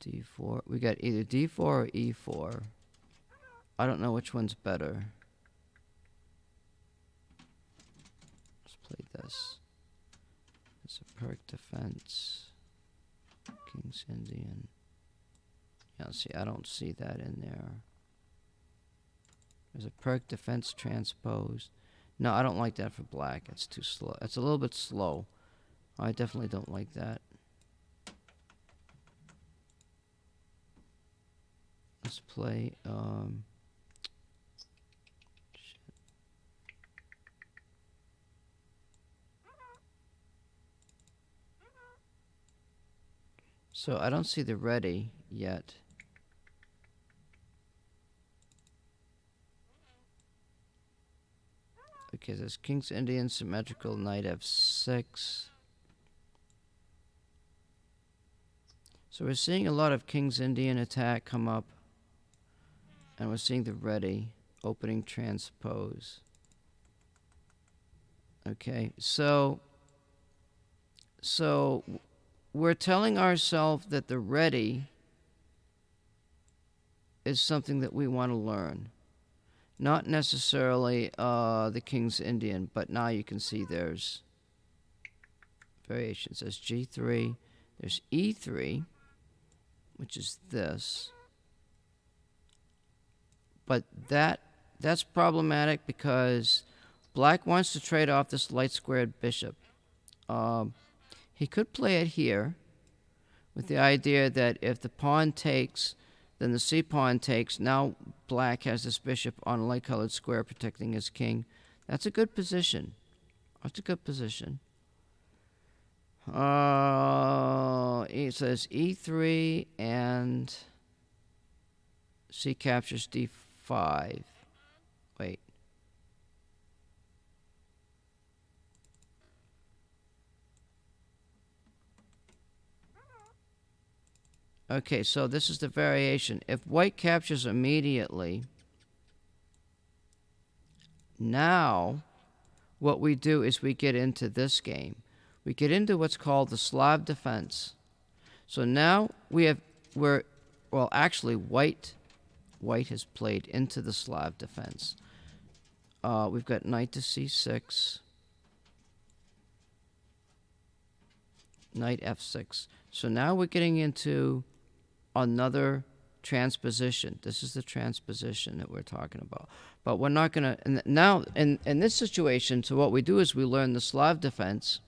D4. We got either D4 or E4. I don't know which one's better. Let's play this. It's a Perk Defense. King's Indian. Yeah, see, I don't see that in there. There's a Perk Defense transpose. No, I don't like that for black. It's too slow. It's a little bit slow. I definitely don't like that. Let's play, shit. So I don't see the ready yet. Okay, there's King's Indian symmetrical, knight f6. So we're seeing a lot of King's Indian attack come up. And we're seeing the ready opening transpose. Okay, so we're telling ourselves that the ready is something that we want to learn. Not necessarily the King's Indian, but now you can see there's variations. There's G3, there's E3, which is this. But that's problematic because black wants to trade off this light squared bishop. He could play it here with the idea that if the pawn takes, then the C pawn takes. Now black has this bishop on a light colored square protecting his king. That's a good position. That's a good position. It says E3 and C captures D5. Wait. Okay, so this is the variation. If white captures immediately, now what we do is we get into this game. We get into what's called the Slav Defense. So now actually white has played into the Slav Defense. We've got knight to C6, knight F6. So now we're getting into another transposition. This is the transposition that we're talking about. But we're not going to... Now, in this situation, so what we do is we learn the Slav Defense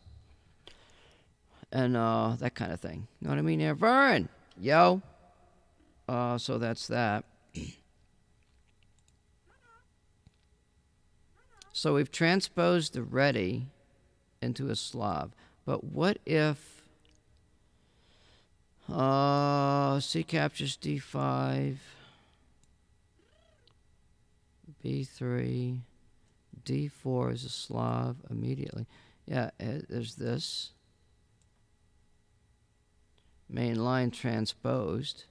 and that kind of thing. You know what I mean here? Vern! Yo! So that's that. So we've transposed the ready into a Slav. But what if C captures D5, B3, D4 is a Slav immediately. Yeah, there's this. Main line transposed.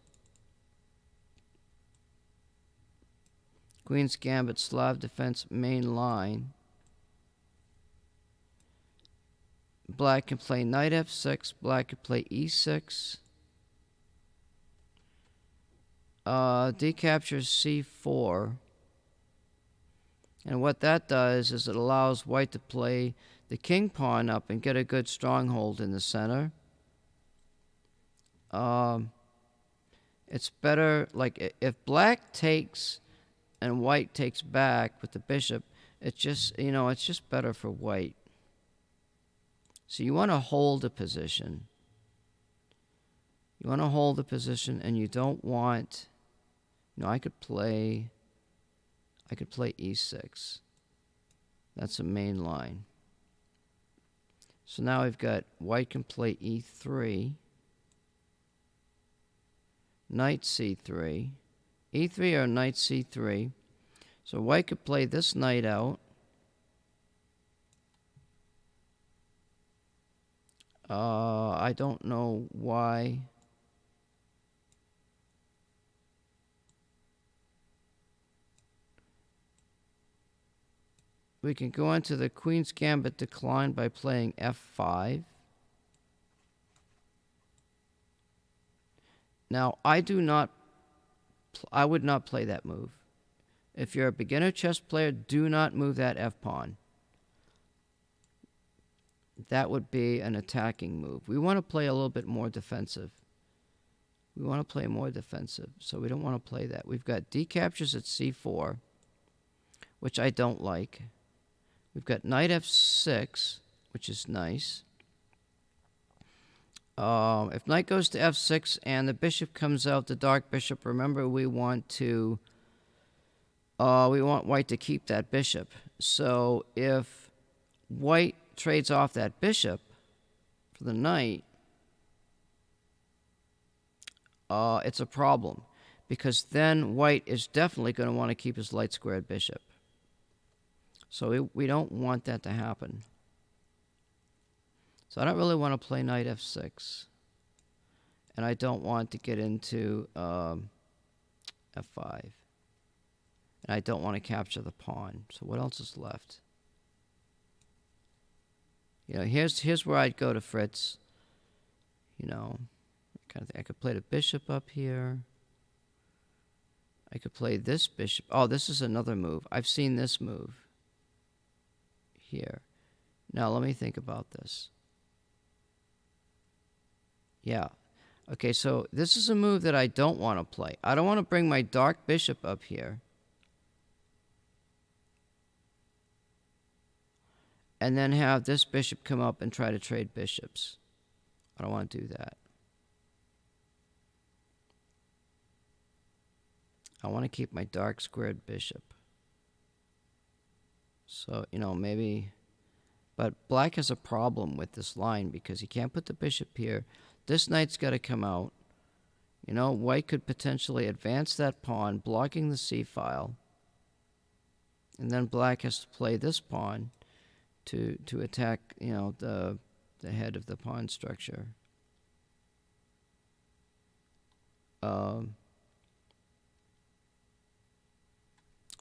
Queen's Gambit, Slav Defense, main line. Black can play knight F6. Black can play E6. D captures C4. And what that does is it allows white to play the king pawn up and get a good stronghold in the center. It's better, like, if black takes and white takes back with the bishop, it's just better for white. So you want to hold a position. You want to hold the position, and you don't want... I could play E6. That's a main line. So now we've got white can play E3. Knight C3. E3 or knight C3. So white could play this knight out. I don't know why. We can go into the Queen's Gambit decline by playing F5. Now, I would not play that move. If you're a beginner chess player, do not move that F-pawn. That would be an attacking move. We want to play a little bit more defensive. We want to play more defensive, so we don't want to play that. We've got D captures at C4, which I don't like. We've got knight F6, which is nice. If knight goes to F6 and the bishop comes out, the dark bishop, remember we want white to keep that bishop. So if white trades off that bishop for the knight, it's a problem, because then white is definitely going to want to keep his light squared bishop. So we don't want that to happen. So I don't really want to play knight F6. And I don't want to get into F5. And I don't want to capture the pawn. So what else is left? Here's where I'd go to Fritz. Kind of thing. I could play the bishop up here. I could play this bishop. Oh, this is another move. I've seen this move here. Now let me think about this. Yeah. Okay, so this is a move that I don't want to play. I don't want to bring my dark bishop up here and then have this bishop come up and try to trade bishops. I don't want to do that. I want to keep my dark squared bishop. So, maybe But black has a problem with this line because he can't put the bishop here. This knight's got to come out. You know, white could potentially advance that pawn, blocking the c-file. And then black has to play this pawn to attack, you know, the head of the pawn structure.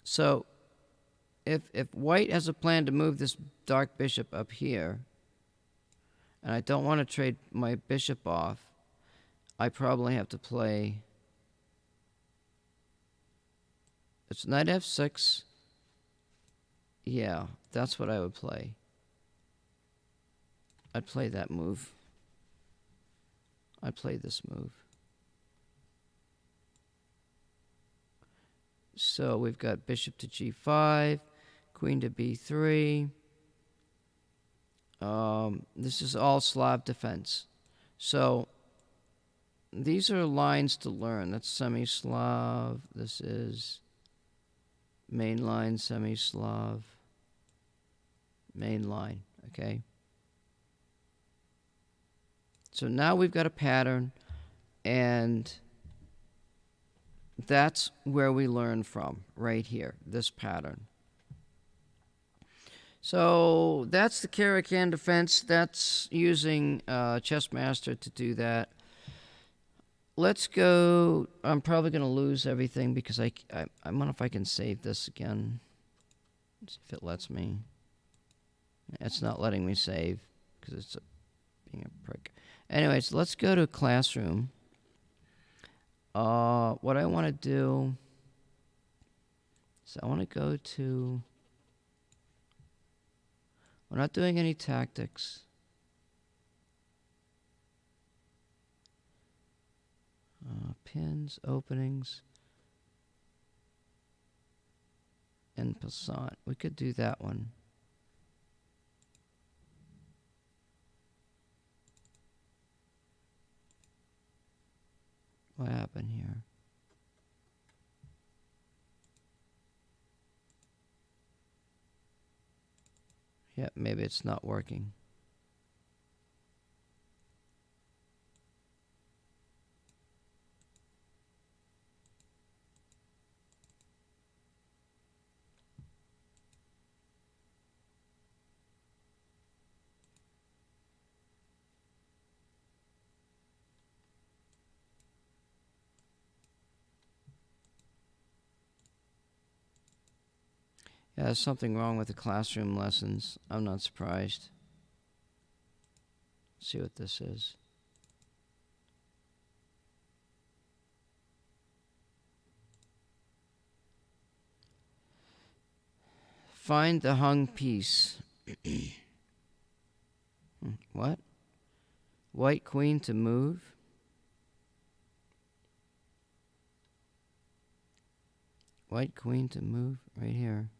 So if white has a plan to move this dark bishop up here, and I don't want to trade my bishop off, I probably have to play. It's knight f6. Yeah, that's what I would play. I'd play that move. I'd play this move. So we've got bishop to g5, queen to b3. This is all Slav defense. So these are lines to learn. That's semi-Slav. This is main line, semi-Slav, main line, okay? So now we've got a pattern, and that's where we learn from, right here, this pattern. So that's the Karakan Defense. That's using Chessmaster to do that. Let's go. I'm probably going to lose everything because I wonder if I can save this again. Let's see if it lets me. It's not letting me save because it's being a prick. Anyways, let's go to Classroom. What I want to do is I want to go to. We're not doing any tactics. Pins, openings, and passant. We could do that one. What happened here? Yeah, maybe it's not working. Yeah, there's something wrong with the classroom lessons. I'm not surprised. Let's see what this is. Find the hung piece. What? White queen to move? White queen to move right here.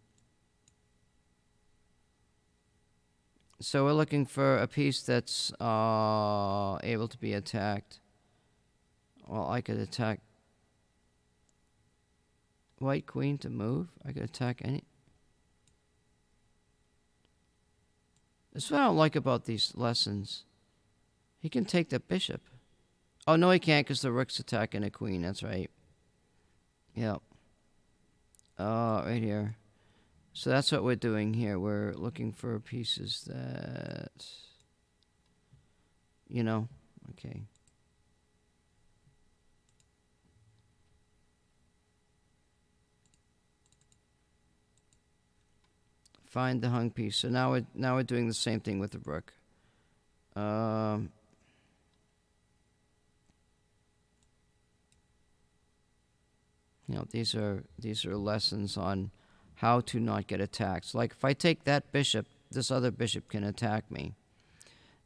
So we're looking for a piece that's able to be attacked. Well, I could attack white queen to move. I could attack any. This is what I don't like about these lessons. He can take the bishop. Oh, no, he can't because the rook's attacking a queen. That's right. Yep. Right here. So that's what we're doing here. We're looking for pieces that, you know, okay. Find the hung piece. So now we're doing the same thing with the rook. You know, these are lessons on how to not get attacked. So like if I take that bishop, this other bishop can attack me.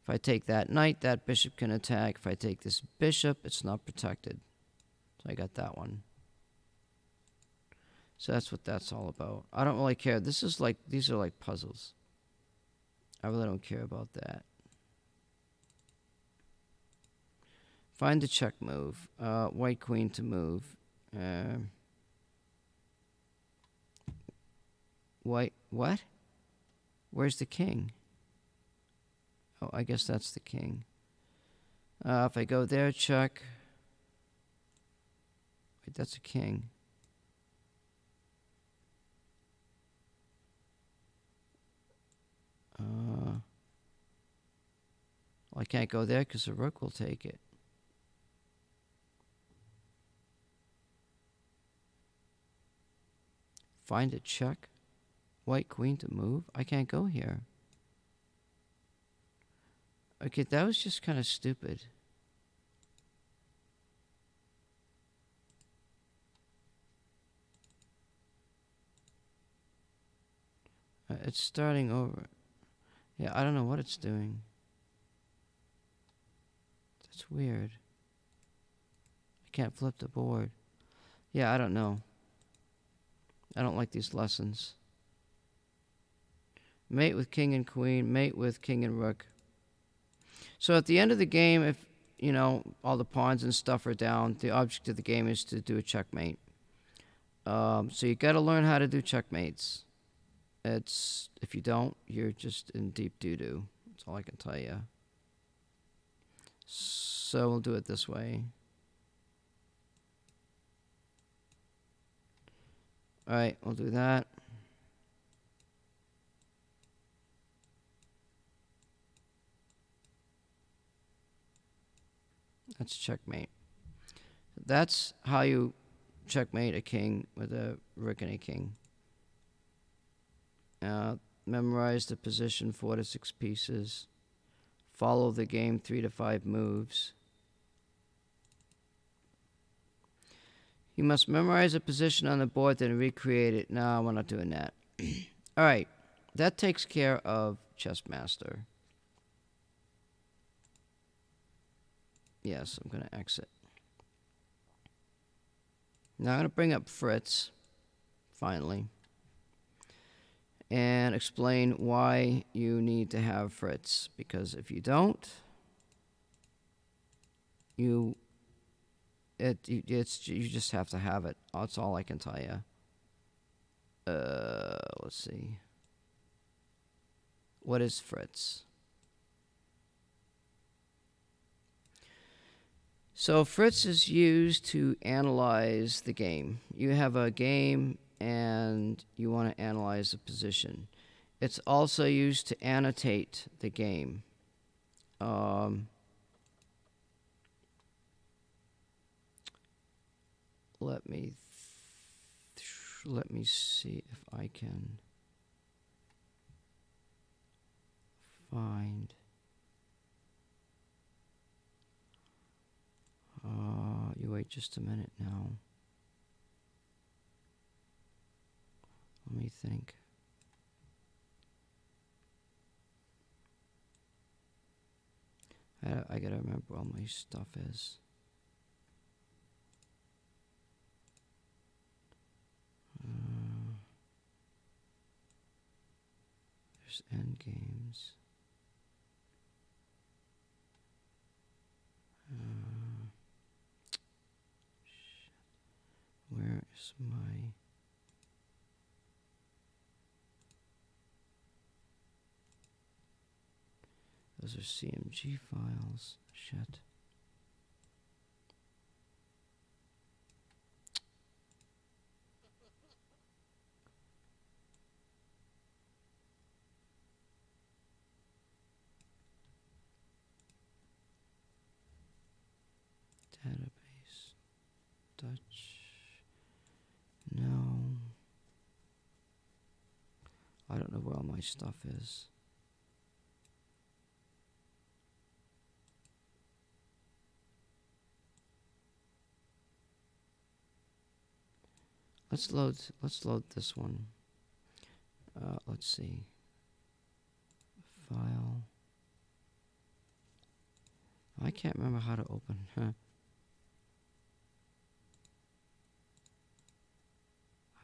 If I take that knight, that bishop can attack. If I take this bishop, it's not protected. So I got that one. So that's what that's all about. I don't really care. These are like puzzles. I really don't care about that. Find the check move. White queen to move. White, what? Where's the king? Oh, I guess that's the king. If I go there, check. Wait, that's a king. Well, I can't go there because the rook will take it. Find a check. White queen to move. I can't go here. Okay, that was just kind of stupid. It's starting over. Yeah, I don't know what it's doing. That's weird. I can't flip the board. Yeah, I don't know. I don't like these lessons. Mate with king and queen. Mate with king and rook. So at the end of the game, if, you know, all the pawns and stuff are down, the object of the game is to do a checkmate. So you got to learn how to do checkmates. If you don't, you're just in deep doo-doo. That's all I can tell you. So we'll do it this way. All right, we'll do that. That's checkmate. That's how you checkmate a king with a rook and a king. Memorize the position 4 to 6 pieces. Follow the game 3 to 5 moves. You must memorize a position on the board, then recreate it. No, we're not doing that. All right, that takes care of Chess Master. Yes, I'm going to exit. Now I'm going to bring up Fritz, finally, and explain why you need to have Fritz. Because if you don't, you just have to have it. That's all I can tell you. Let's see. What is Fritz? So Fritz is used to analyze the game. You have a game and you want to analyze the position. It's also used to annotate the game. Let me see if I can find. You wait just a minute now. Let me think. I gotta remember where all my stuff is. There's end games. Where is my... Those are CMG files. Shit. Database. Dutch. No. I don't know where all my stuff is. Let's load this one. Let's see. File. I can't remember how to open. How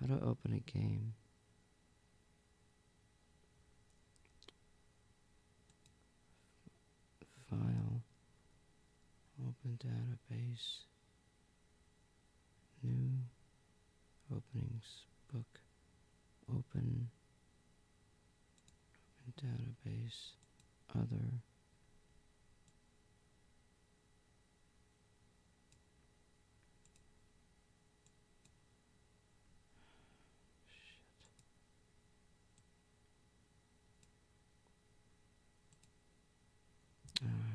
to open a game. File. Open database. New. Openings. Book. Open database. Other.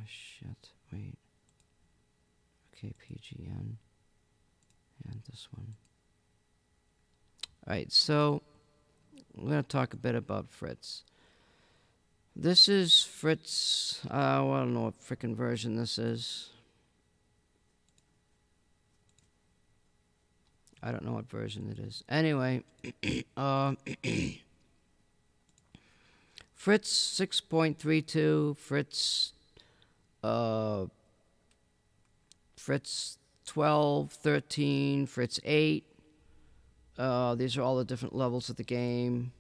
shit. Wait. Okay, PGN. And this one. Alright, so we're going to talk a bit about Fritz. This is Fritz. I don't know what frickin' version this is. I don't know what version it is. Anyway, Fritz 6.32, Fritz 12, 13, Fritz 8. These are all the different levels of the game.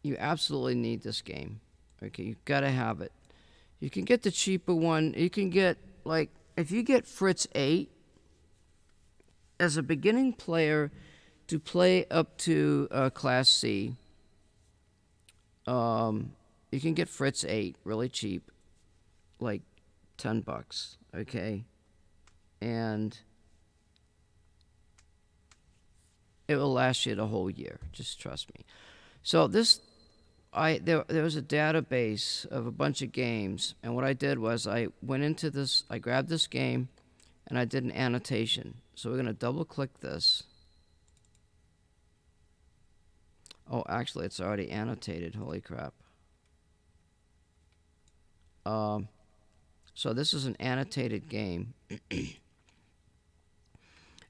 You absolutely need this game. Okay, you've got to have it. You can get the cheaper one. You can get, like, if you get Fritz 8, as a beginning player to play up to Class C, you can get Fritz 8 really cheap, like $10, okay? And it will last you the whole year, just trust me. So this, there was a database of a bunch of games, and what I did was I went into this, I grabbed this game, and I did an annotation. So we're going to double click this. Oh, actually, it's already annotated. Holy crap. So this is an annotated game.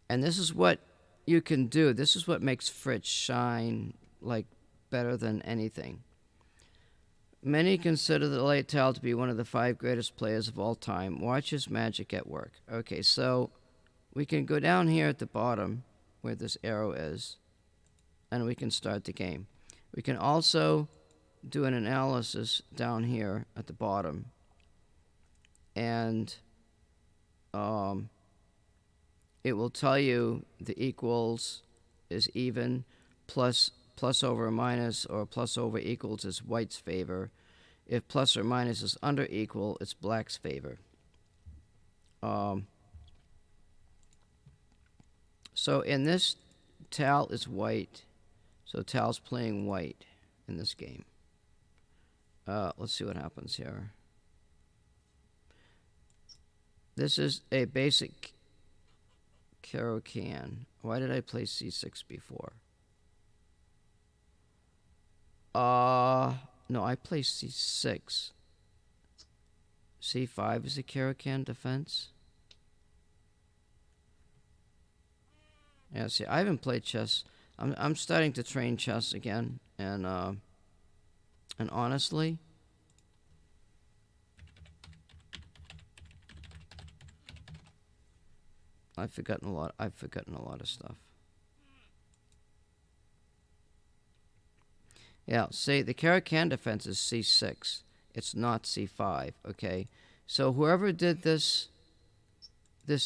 And this is what you can do. This is what makes Fritz shine like better than anything. Many consider the late Tal to be one of the 5 greatest players of all time. Watch his magic at work. Okay, so we can go down here at the bottom where this arrow is, and we can start the game. We can also do an analysis down here at the bottom, and it will tell you the equals is even, plus over or minus, or plus over equals is white's favor. If plus or minus is under equal, it's black's favor. So in this, Tal is white. So Tal's playing white in this game. Let's see what happens here. This is a basic Karakan. Why did I play C6 before? No, I play C6. C5 is a Karakan Defense. Yeah, see, I haven't played chess. I'm starting to train chess again, and honestly, I've forgotten a lot of stuff. Yeah, see, the Karakan Defense is C6. It's not C5, okay? So whoever did this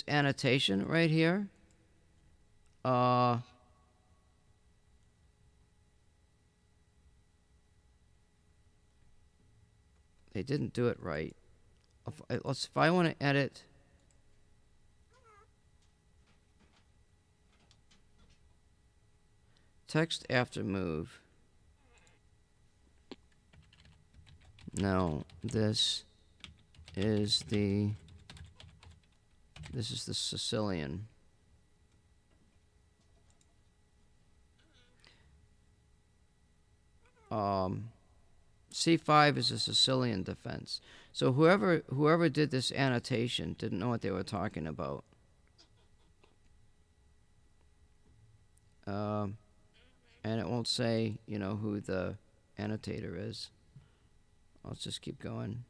annotation right here, they didn't do it right. If I want to edit text after move. No, this is the Sicilian. C5 is a Sicilian defense. So whoever did this annotation didn't know what they were talking about. And it won't say, you know, who the annotator is. Let's just keep going.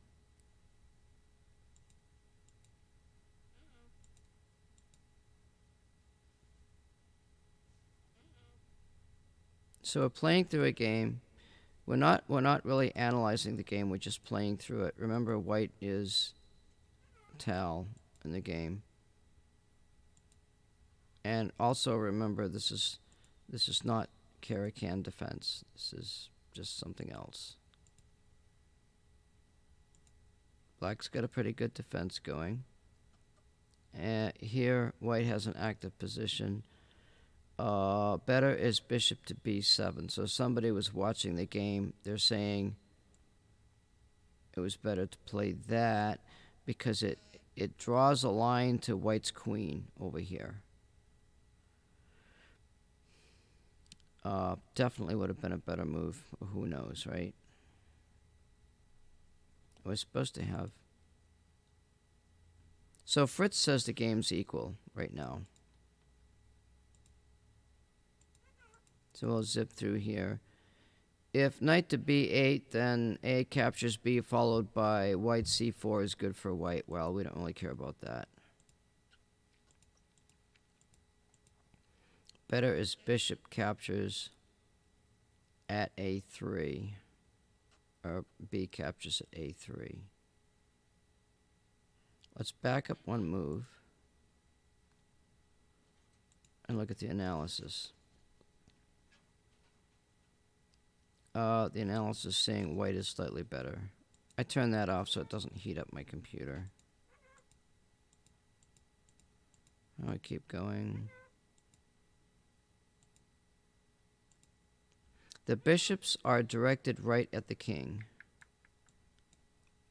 So we're playing through a game. We're not really analyzing the game. We're just playing through it. Remember, white is Tal in the game. And also remember, this is not Karakan Defense. This is just something else. Black's got a pretty good defense going. And here, white has an active position. Better is bishop to b7. So somebody was watching the game. They're saying it was better to play that because it draws a line to white's queen over here. Definitely would have been a better move. Who knows, right? I was supposed to have. So Fritz says the game's equal right now. So we'll zip through here. If knight to b8, then A captures B followed by white c4 is good for white. Well, we don't really care about that. Better is bishop captures at a3. Or B captures at a3. Let's back up one move and look at the analysis. The analysis saying white is slightly better. I turn that off so it doesn't heat up my computer. I keep going. The bishops are directed right at the king.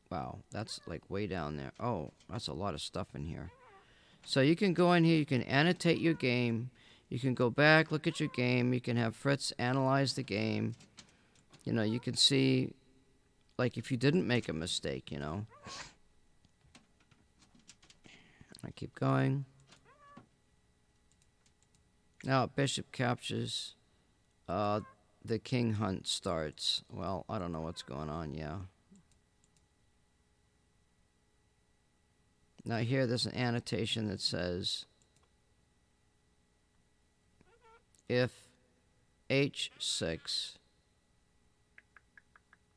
Wow, that's like way down there. Oh, that's a lot of stuff in here. So you can go in here, you can annotate your game. You can go back, look at your game. You can have Fritz analyze the game. You know, you can see, like, if you didn't make a mistake, you know. I keep going. Now, bishop captures. The king hunt starts. Well, I don't know what's going on, yeah. Now here there's an annotation that says, if h6,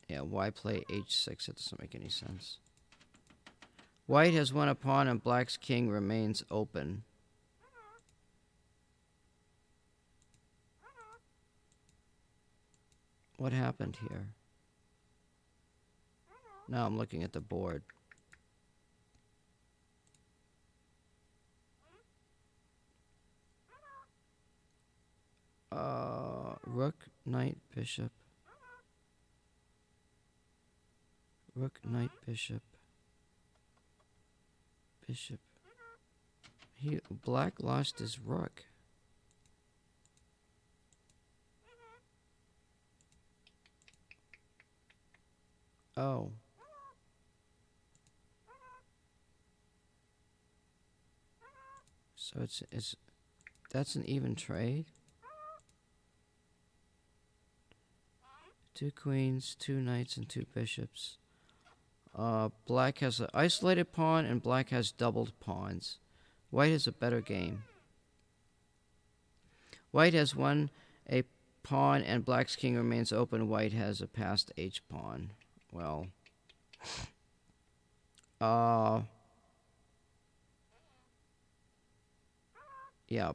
yeah, why play h6? It doesn't make any sense. White has won a pawn and black's king remains open. What happened here? Now I'm looking at the board. Rook, knight, bishop. Rook, knight, bishop. Bishop. Black lost his rook. Oh. So that's an even trade. 2 queens, 2 knights, and 2 bishops. Black has an isolated pawn, and black has doubled pawns. White has a better game. White has won a pawn, and black's king remains open. White has a passed h pawn. Well, yeah,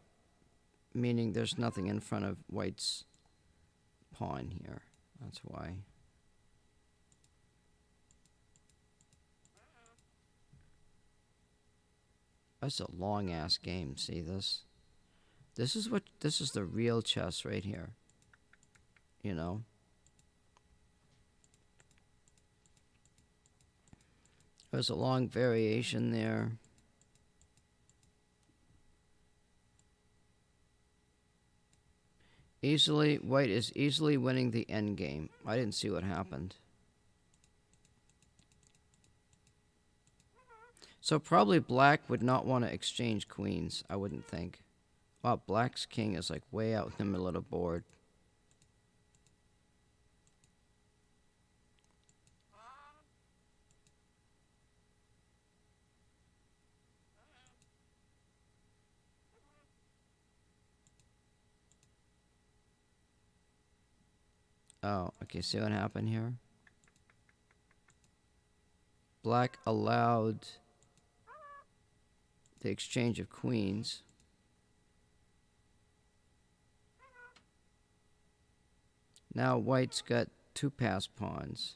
meaning there's nothing in front of white's pawn here. That's why. That's a long ass game. See this? This is the real chess right here. You know? There's a long variation there. White is easily winning the endgame. I didn't see what happened. So probably black would not want to exchange queens, I wouldn't think. Wow, black's king is like way out in the middle of the board. Oh, okay, see what happened here? Black allowed the exchange of queens. Now white's got 2 passed pawns.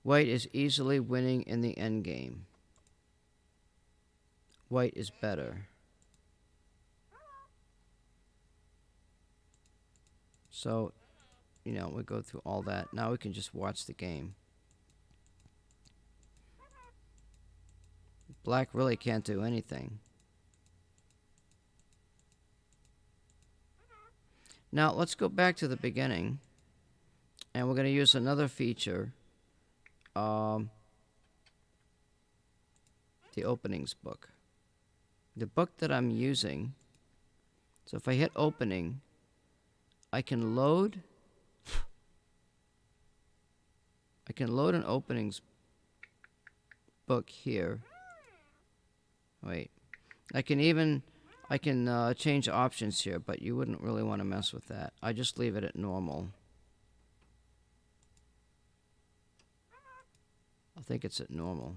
White is easily winning in the endgame. White is better. So, you know, we go through all that. Now we can just watch the game. Black really can't do anything. Now let's go back to the beginning, and we're going to use another feature, the openings book. The book that I'm using, so if I hit opening, I can load an openings book here. Wait, I can change options here, but you wouldn't really want to mess with that. I just leave it at normal. I think it's at normal.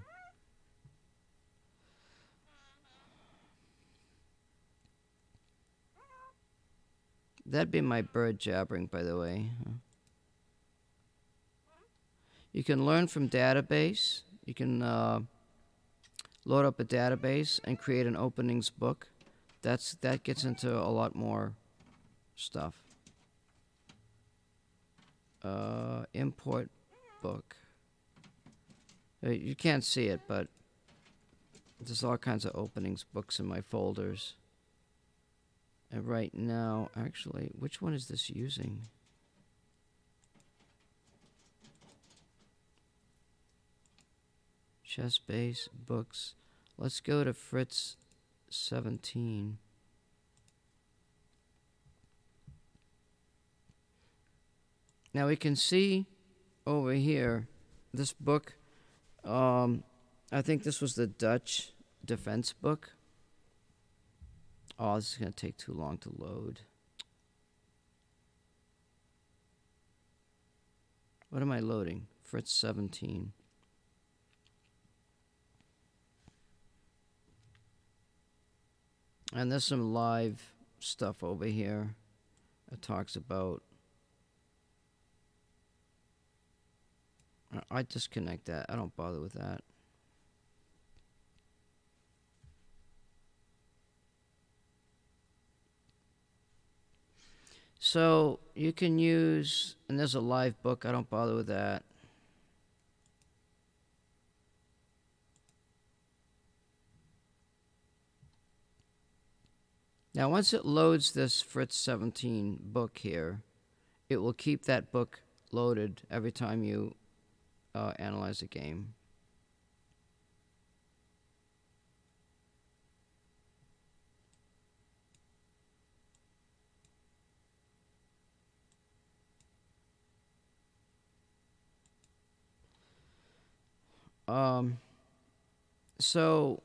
That'd be my bird jabbering, by the way. You can learn from database. You can load up a database and create an openings book. That gets into a lot more stuff. Import book. You can't see it, but there's all kinds of openings books in my folders. And right now, actually, which one is this using? Chess base, books. Let's go to Fritz 17. Now we can see over here, this book, I think this was the Dutch defense book. Oh, this is going to take too long to load. What am I loading? Fritz 17. And there's some live stuff over here. It talks about... I disconnect that. I don't bother with that. So you can use, and there's a live book. I don't bother with that. Now, once it loads this Fritz 17 book here, it will keep that book loaded every time you analyze a game. So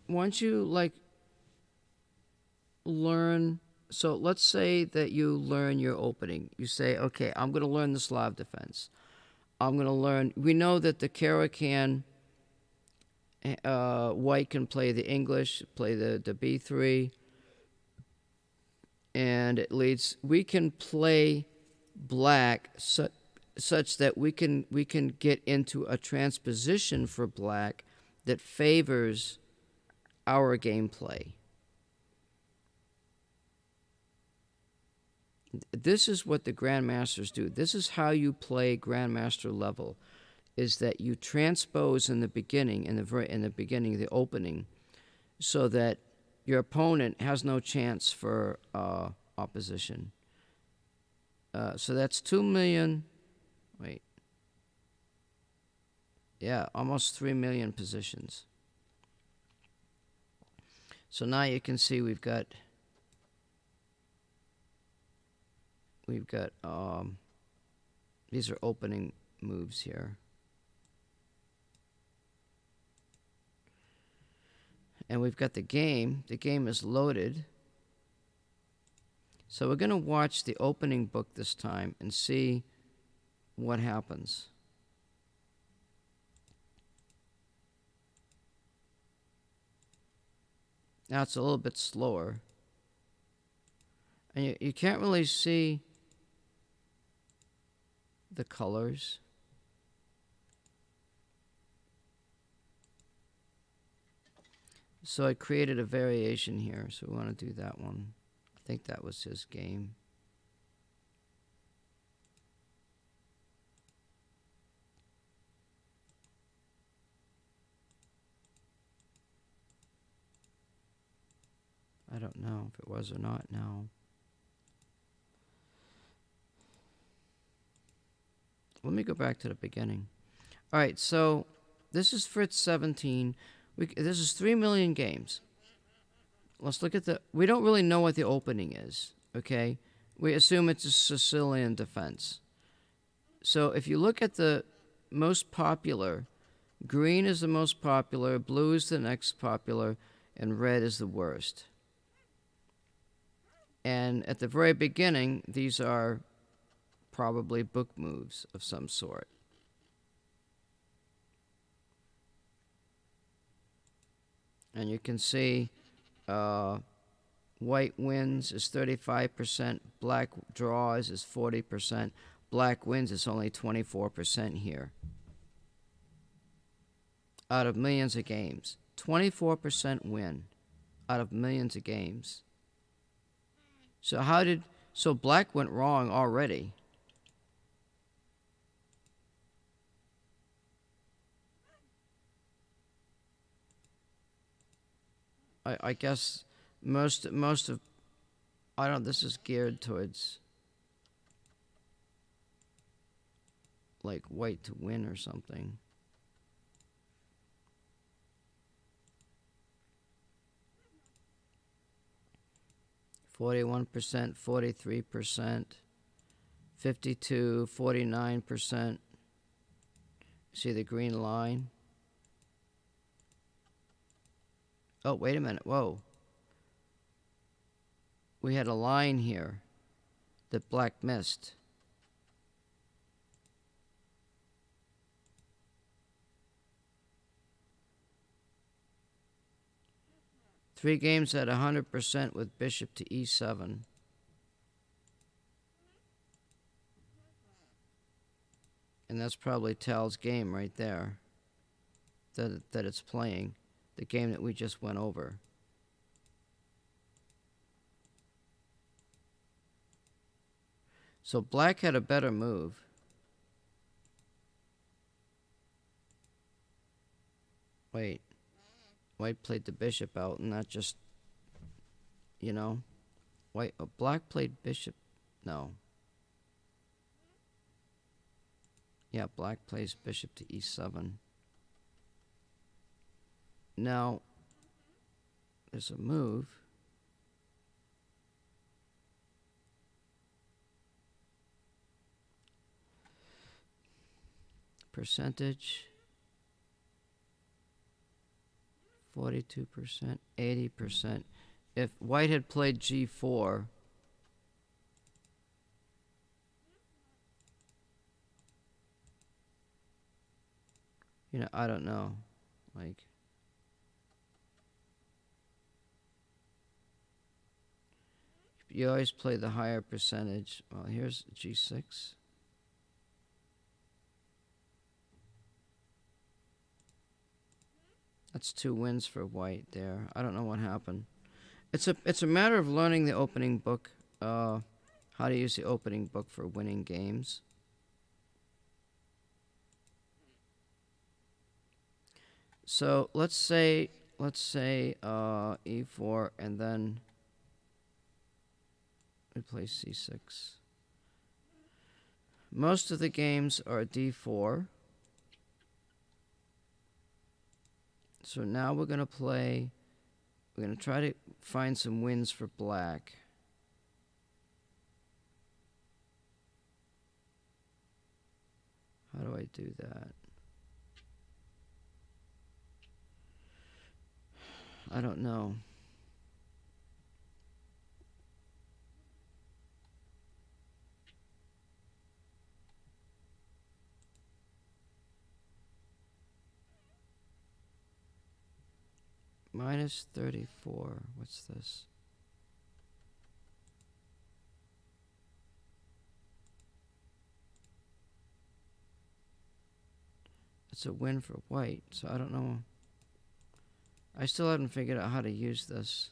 once you learn, so let's say that you learn your opening. You say, okay, I'm going to learn the Slav Defense. I'm going to learn, we know that the Karakan white can play the English, play the B3, and it leads, we can play black such that we can get into a transposition for black that favors our gameplay. This is what the grandmasters do. This is how you play grandmaster level, is that you transpose in the beginning, the opening, so that your opponent has no chance for opposition. So that's 2 million. Wait. Yeah, almost 3 million positions. So now you can see we've got these are opening moves here. And we've got the game. The game is loaded. So we're going to watch the opening book this time and see what happens. Now it's a little bit slower. And you can't really see the colors. So I created a variation here, so we want to do that one. I think that was his game. don't know if it was or not now. Let me go back to the beginning. All right, so this is Fritz 17. This is 3 million games. Let's look at we don't really know what the opening is, okay? We assume it's a Sicilian defense. So if you look at the most popular, green is the most popular, blue is the next popular, and red is the worst. And at the very beginning, these are probably book moves of some sort. And you can see white wins is 35%, black draws is 40%, black wins is only 24% here. Out of millions of games. 24% win out of millions of games. So black went wrong already. I guess most of, this is geared towards like white to win or something. "41%, 43%, 52, 49%. See the green line? Oh, wait a minute. Whoa. We had a line here that black missed. Three games at 100% with bishop to e7. And that's probably Tal's game right there that it's playing. The game that we just went over. So black had a better move. Wait. White played the bishop out and not just, black played bishop. No. Yeah, black plays bishop to e7. Now, there's a move. Percentage. 42%, 80%. If white had played g4, I don't know. You always play the higher percentage. Well, here's g6. That's 2 wins for white there. I don't know what happened. It's a matter of learning the opening book, how to use the opening book for winning games. So let's say e4 and then we play c6. Most of the games are d4. So now we're going to try to find some wins for black. How do I do that? I don't know. Minus 34. What's this? It's a win for white, so I don't know. I still haven't figured out how to use this.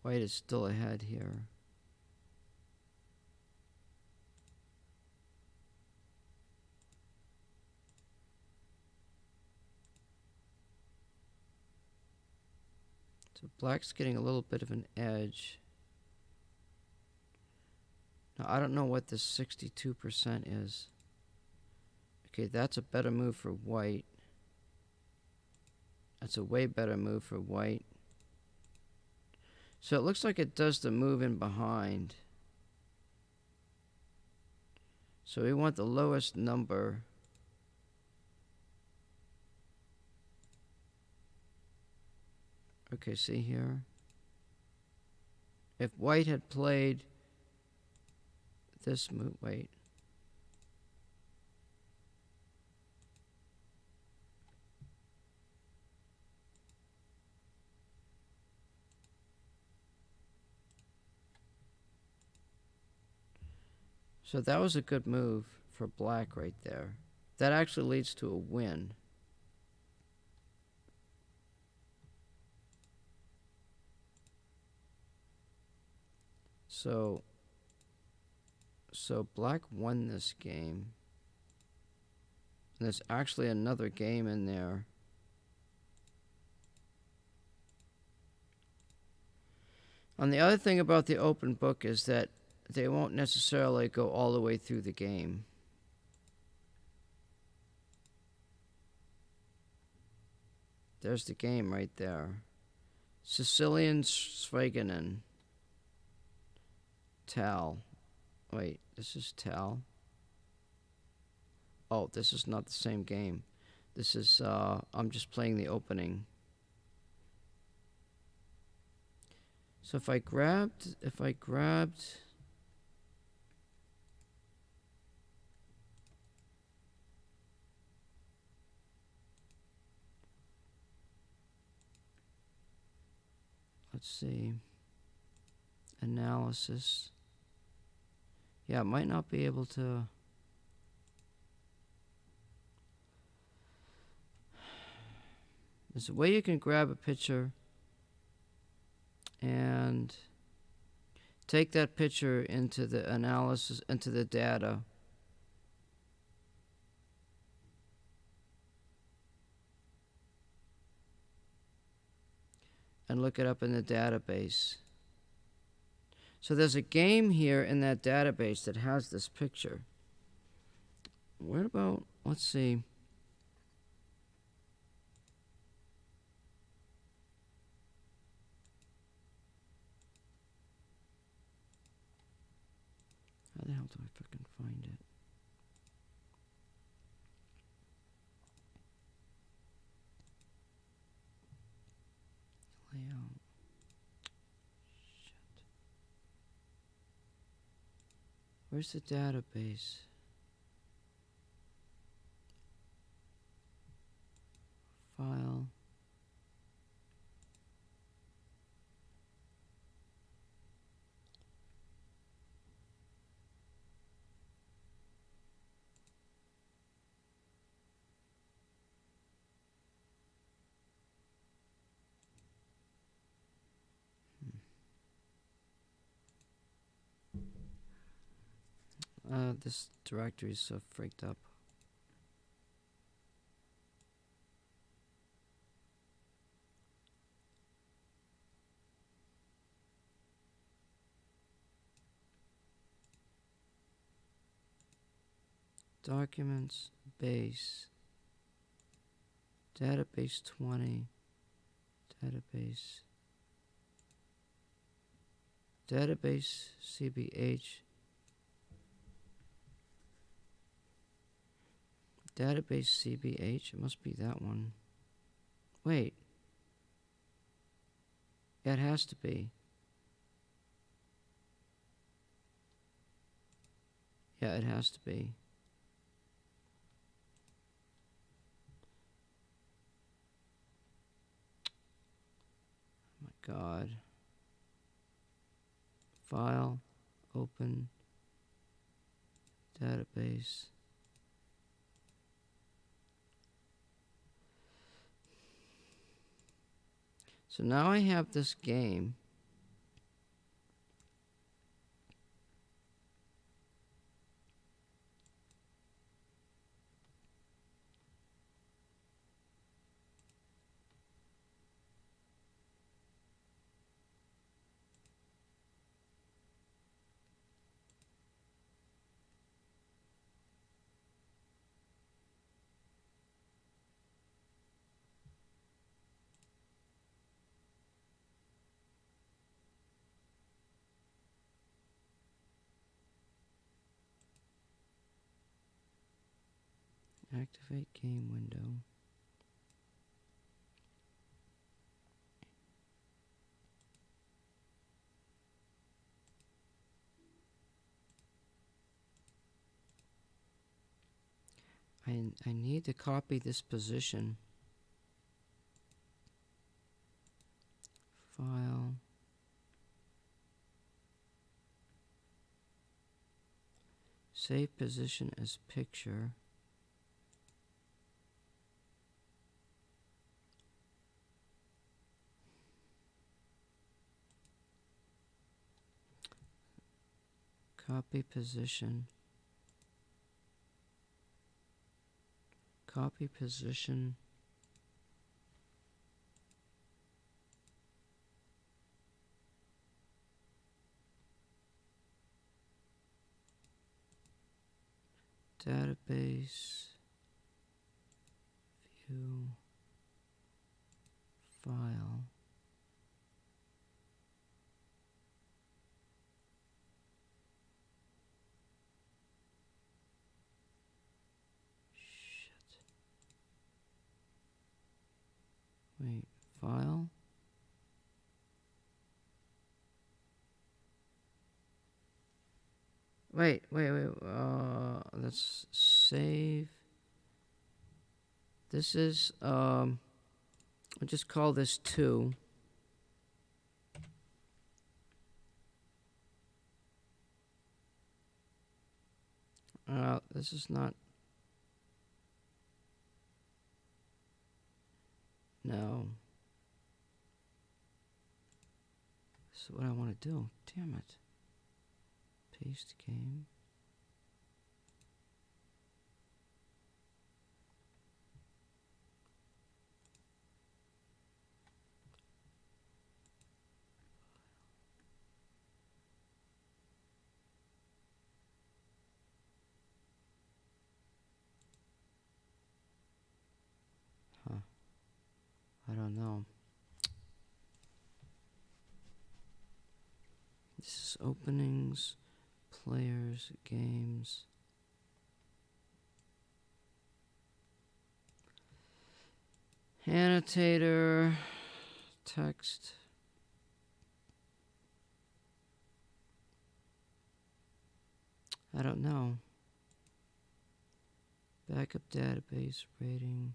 White is still ahead here. So black's getting a little bit of an edge. Now, I don't know what this 62% is. Okay, that's a better move for white. That's a way better move for white. So it looks like it does the move in behind. So we want the lowest number. Okay, see here? If white had played this move, wait. So that was a good move for black right there. That actually leads to a win. So black won this game. And there's actually another game in there. And the other thing about the open book is that they won't necessarily go all the way through the game. There's the game right there. Sicilian Swagenin. Tal. Wait, this is Tal. Oh, this is not the same game. This is, I'm just playing the opening. So if I grabbed, let's see, analysis. Yeah, I might not be able to. There's a way you can grab a picture and take that picture into the analysis, into the data. And look it up in the database. So there's a game here in that database that has this picture. What about, let's see. How the hell do I fucking find it? Layout. Shit. Where's the database? File. This directory is so freaked up. Documents, base, database 20, database CBH, database CBH, it must be that one. Wait. Yeah, it has to be. Yeah, it has to be. Oh my God. File, open, database. So now I have this game. Activate game window. I need to copy this position. File. Save position as picture. Copy position. Copy position. Database. View. File. Wait, file? Wait, let's save. This is, I'll just call this 2. This is not, no. This is what I want to do. Damn it. Paste game. Huh. I don't know. This is openings, players, games. Annotator, text. I don't know. Backup database, rating.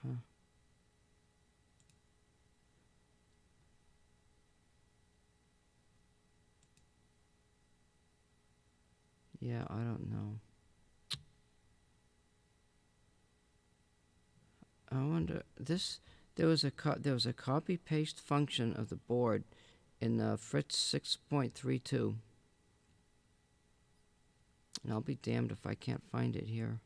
Huh. Yeah, I don't know. I wonder this. There was a copy paste function of the board in Fritz 6.32. And I'll be damned if I can't find it here.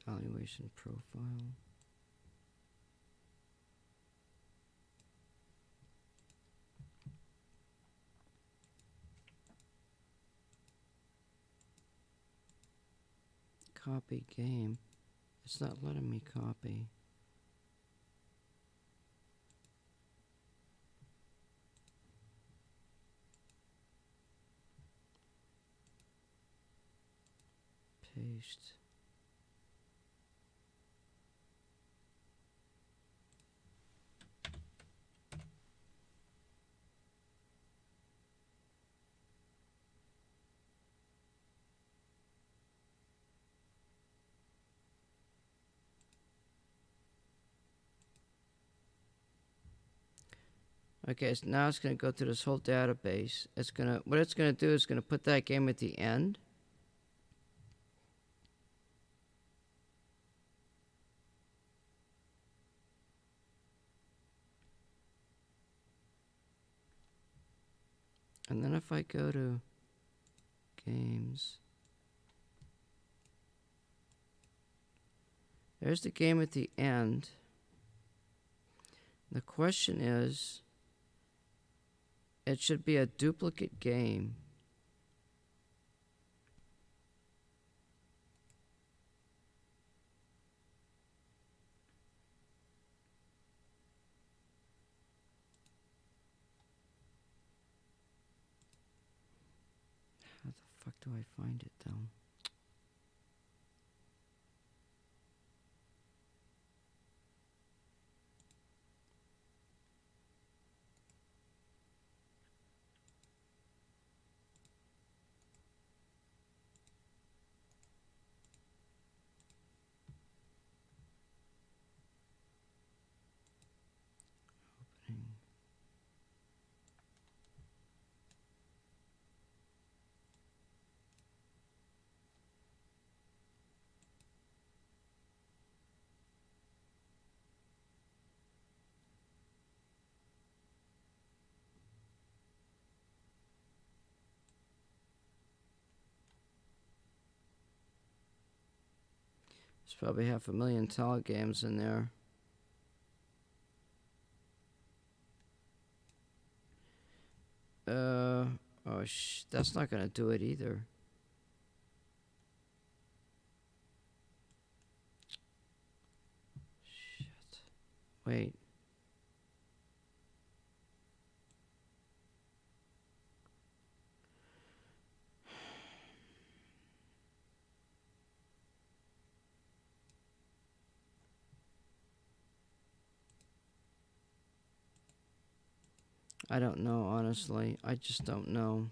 Evaluation profile. Copy game. It's not letting me copy. Paste. Okay, so now it's going to go through this whole database. What it's going to do is going to put that game at the end. And then if I go to games, there's the game at the end. The question is, it should be a duplicate game. How the fuck do I find it though? There's probably 500,000 tele games in there. That's not gonna do it either. Shit. Wait. I don't know, honestly. I just don't know.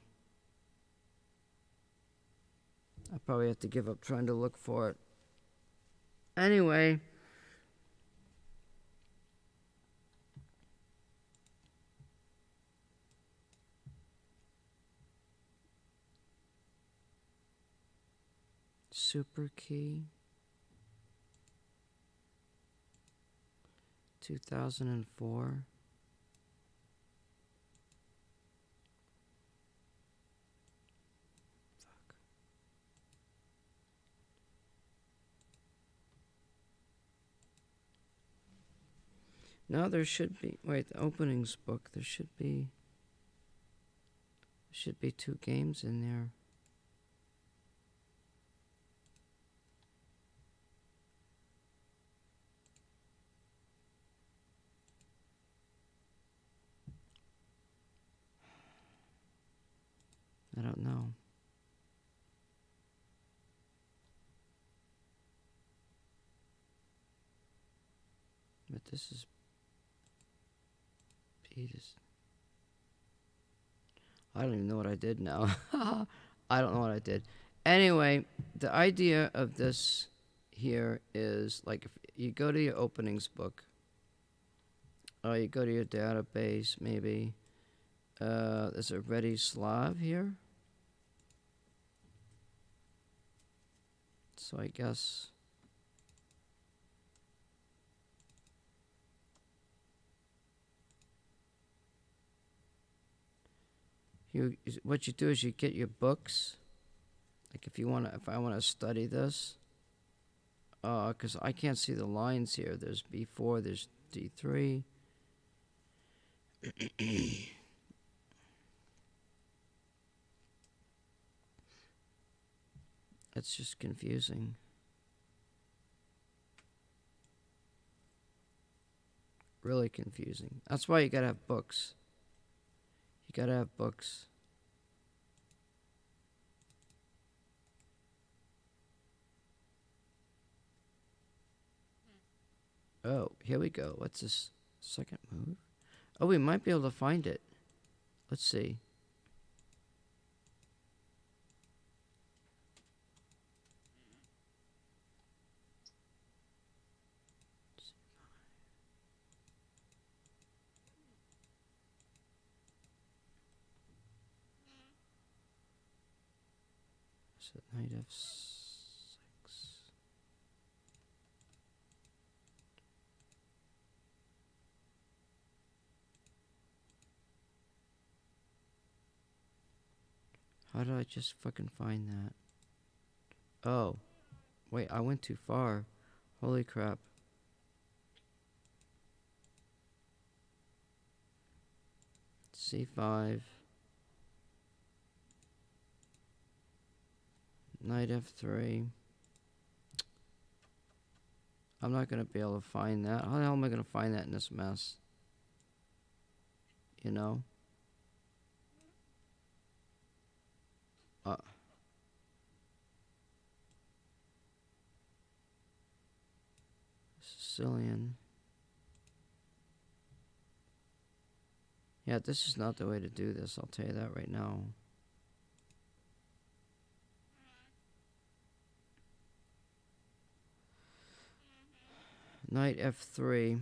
I probably have to give up trying to look for it. Anyway. Super Key. 2004. No, there should be. Wait, the openings book. There should be 2 games in there. I don't know. But this is Peter's. I don't even know what I did now. I don't know what I did. Anyway, the idea of this here is like if you go to your openings book, or you go to your database, maybe. There's a Ready Slav here. So I guess what you do is you get your books. Like if I want to study this, because I can't see the lines here. There's B4, there's D3. It's just confusing. Really confusing. That's why you gotta have books. You gotta have books. Oh, here we go. What's this second move? Oh, we might be able to find it. Let's see. Is it knight F6? How did I just fucking find that? Oh. Wait, I went too far. Holy crap. C5. Knight F3. I'm not going to be able to find that. How the hell am I going to find that in this mess? You know? Sicilian. Yeah, this is not the way to do this. I'll tell you that right now. Knight F3.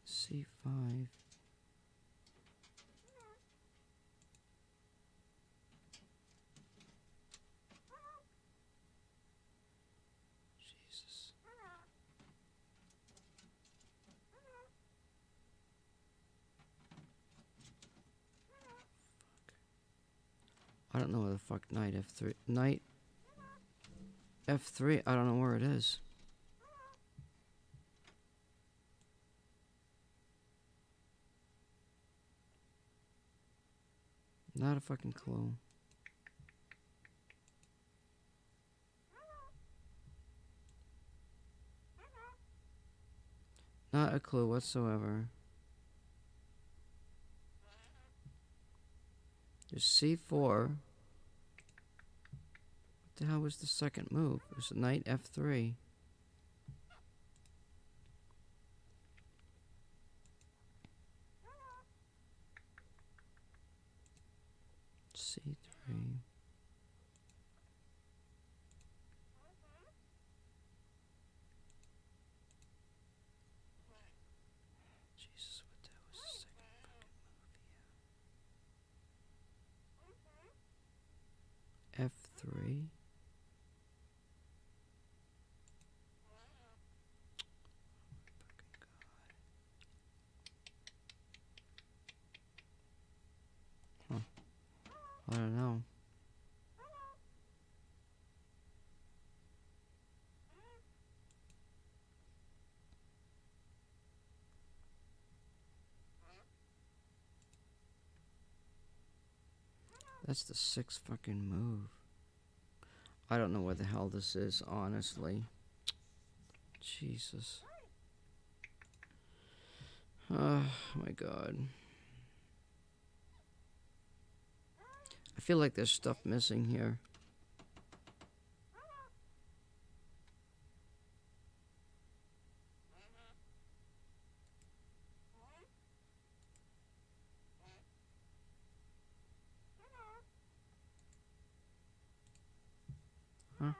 C5. Jesus. I don't know where the fuck Knight F3. Knight F3. I don't know where it is. Not a fucking clue. Not a clue whatsoever. There's C4. What the hell was the second move? It was Knight F3. C3. Jesus, what the hell was the second fucking move here? F3. Huh. I don't know. That's the sixth fucking move. I don't know what the hell this is, honestly. Jesus. Oh my god. I feel like there's stuff missing here. Huh?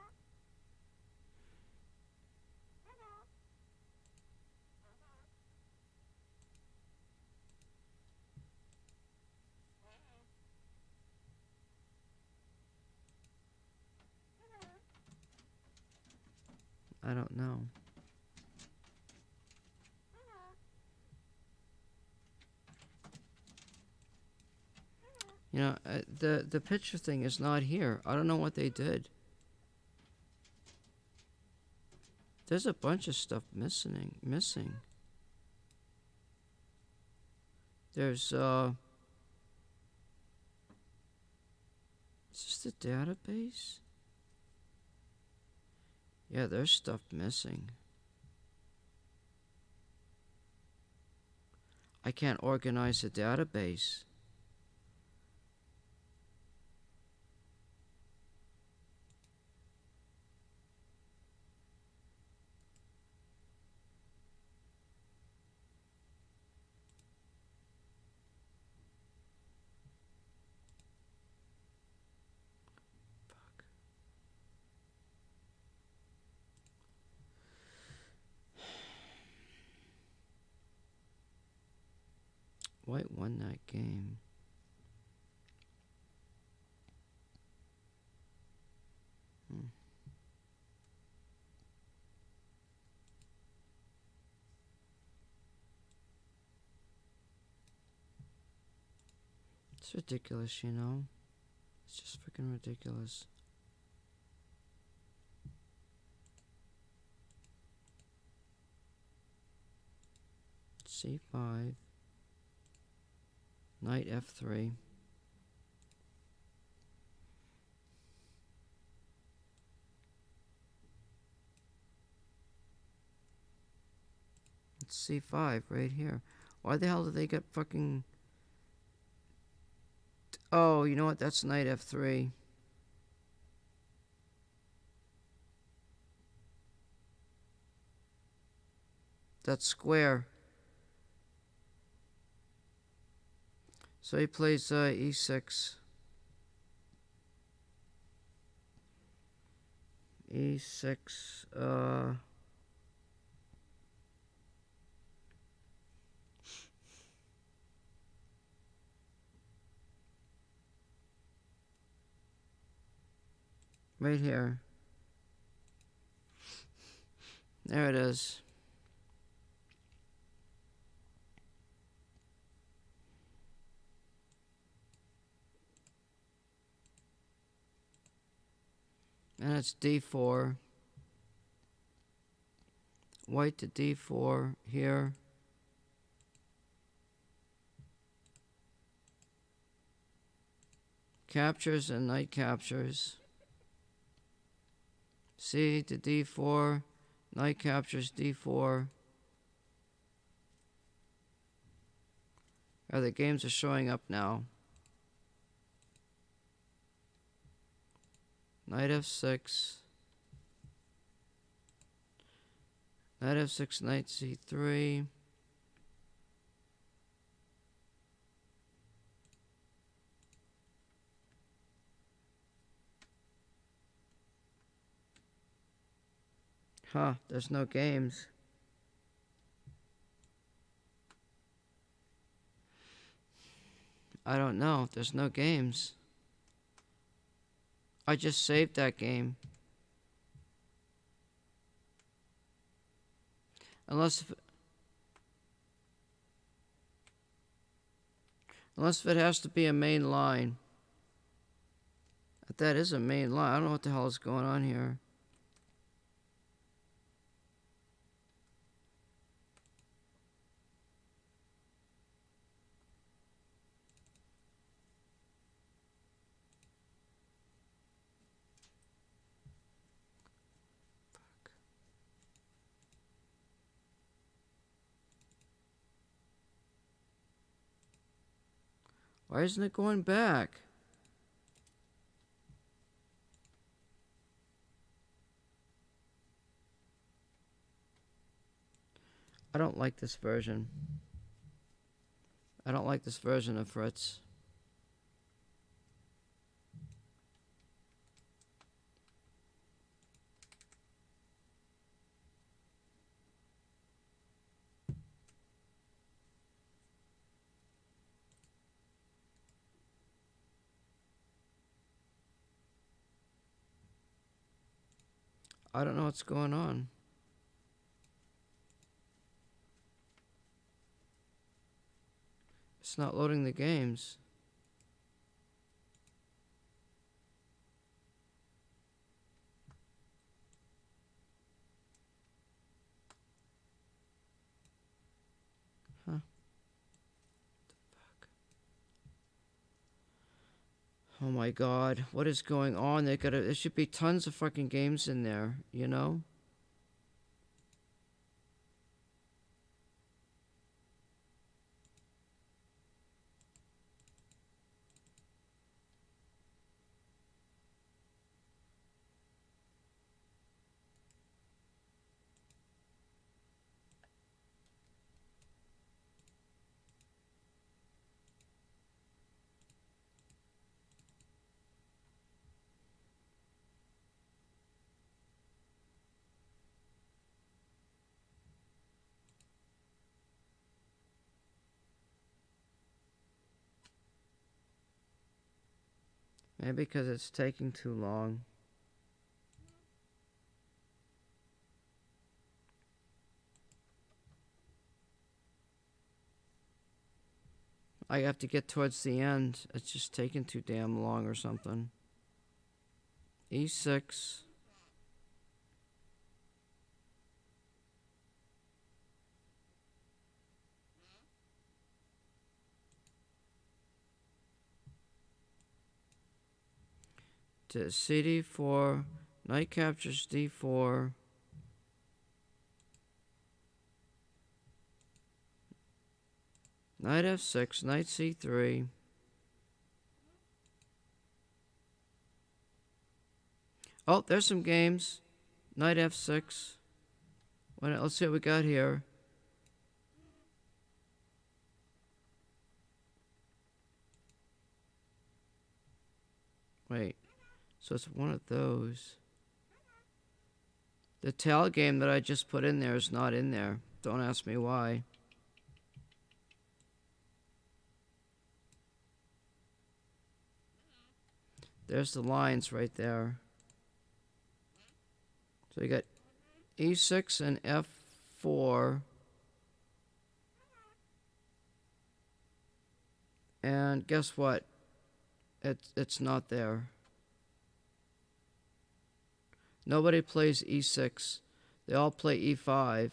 I don't know. You know, the picture thing is not here. I don't know what they did. There's a bunch of stuff missing. There's is this the database? Yeah, there's stuff missing. I can't organize the database. White won that game. It's ridiculous, you know? It's just freaking ridiculous. C5. Knight F3. It's C5 right here. Why the hell did they get fucking... Oh, you know what? That's Knight F3. That's square. So he plays E6. E6, right here. There it is. And it's D4. White to D4 here. Captures and knight captures. C to D4. Knight captures D4. Oh, the games are showing up now. Knight F6. Knight F6, Knight C3. Huh, there's no games. I don't know. There's no games. I just saved that game. Unless if it has to be a main line. If that is a main line. I don't know what the hell is going on here. Why isn't it going back? I don't like this version. I don't like this version of Fritz. I don't know what's going on. It's not loading the games. Huh. Oh my god, what is going on? There should be tons of fucking games in there, you know? Maybe because it's taking too long. I have to get towards the end. It's just taking too damn long or something. E6. To CD4. Knight captures D4. Knight F6. Knight C3. Oh, there's some games. Knight F6. Let's see what we got here. Wait. So it's one of those. The tail game that I just put in there is not in there. Don't ask me why. There's the lines right there. So you got E6 and F4. And guess what? It's not there. Nobody plays E6. They all play E5.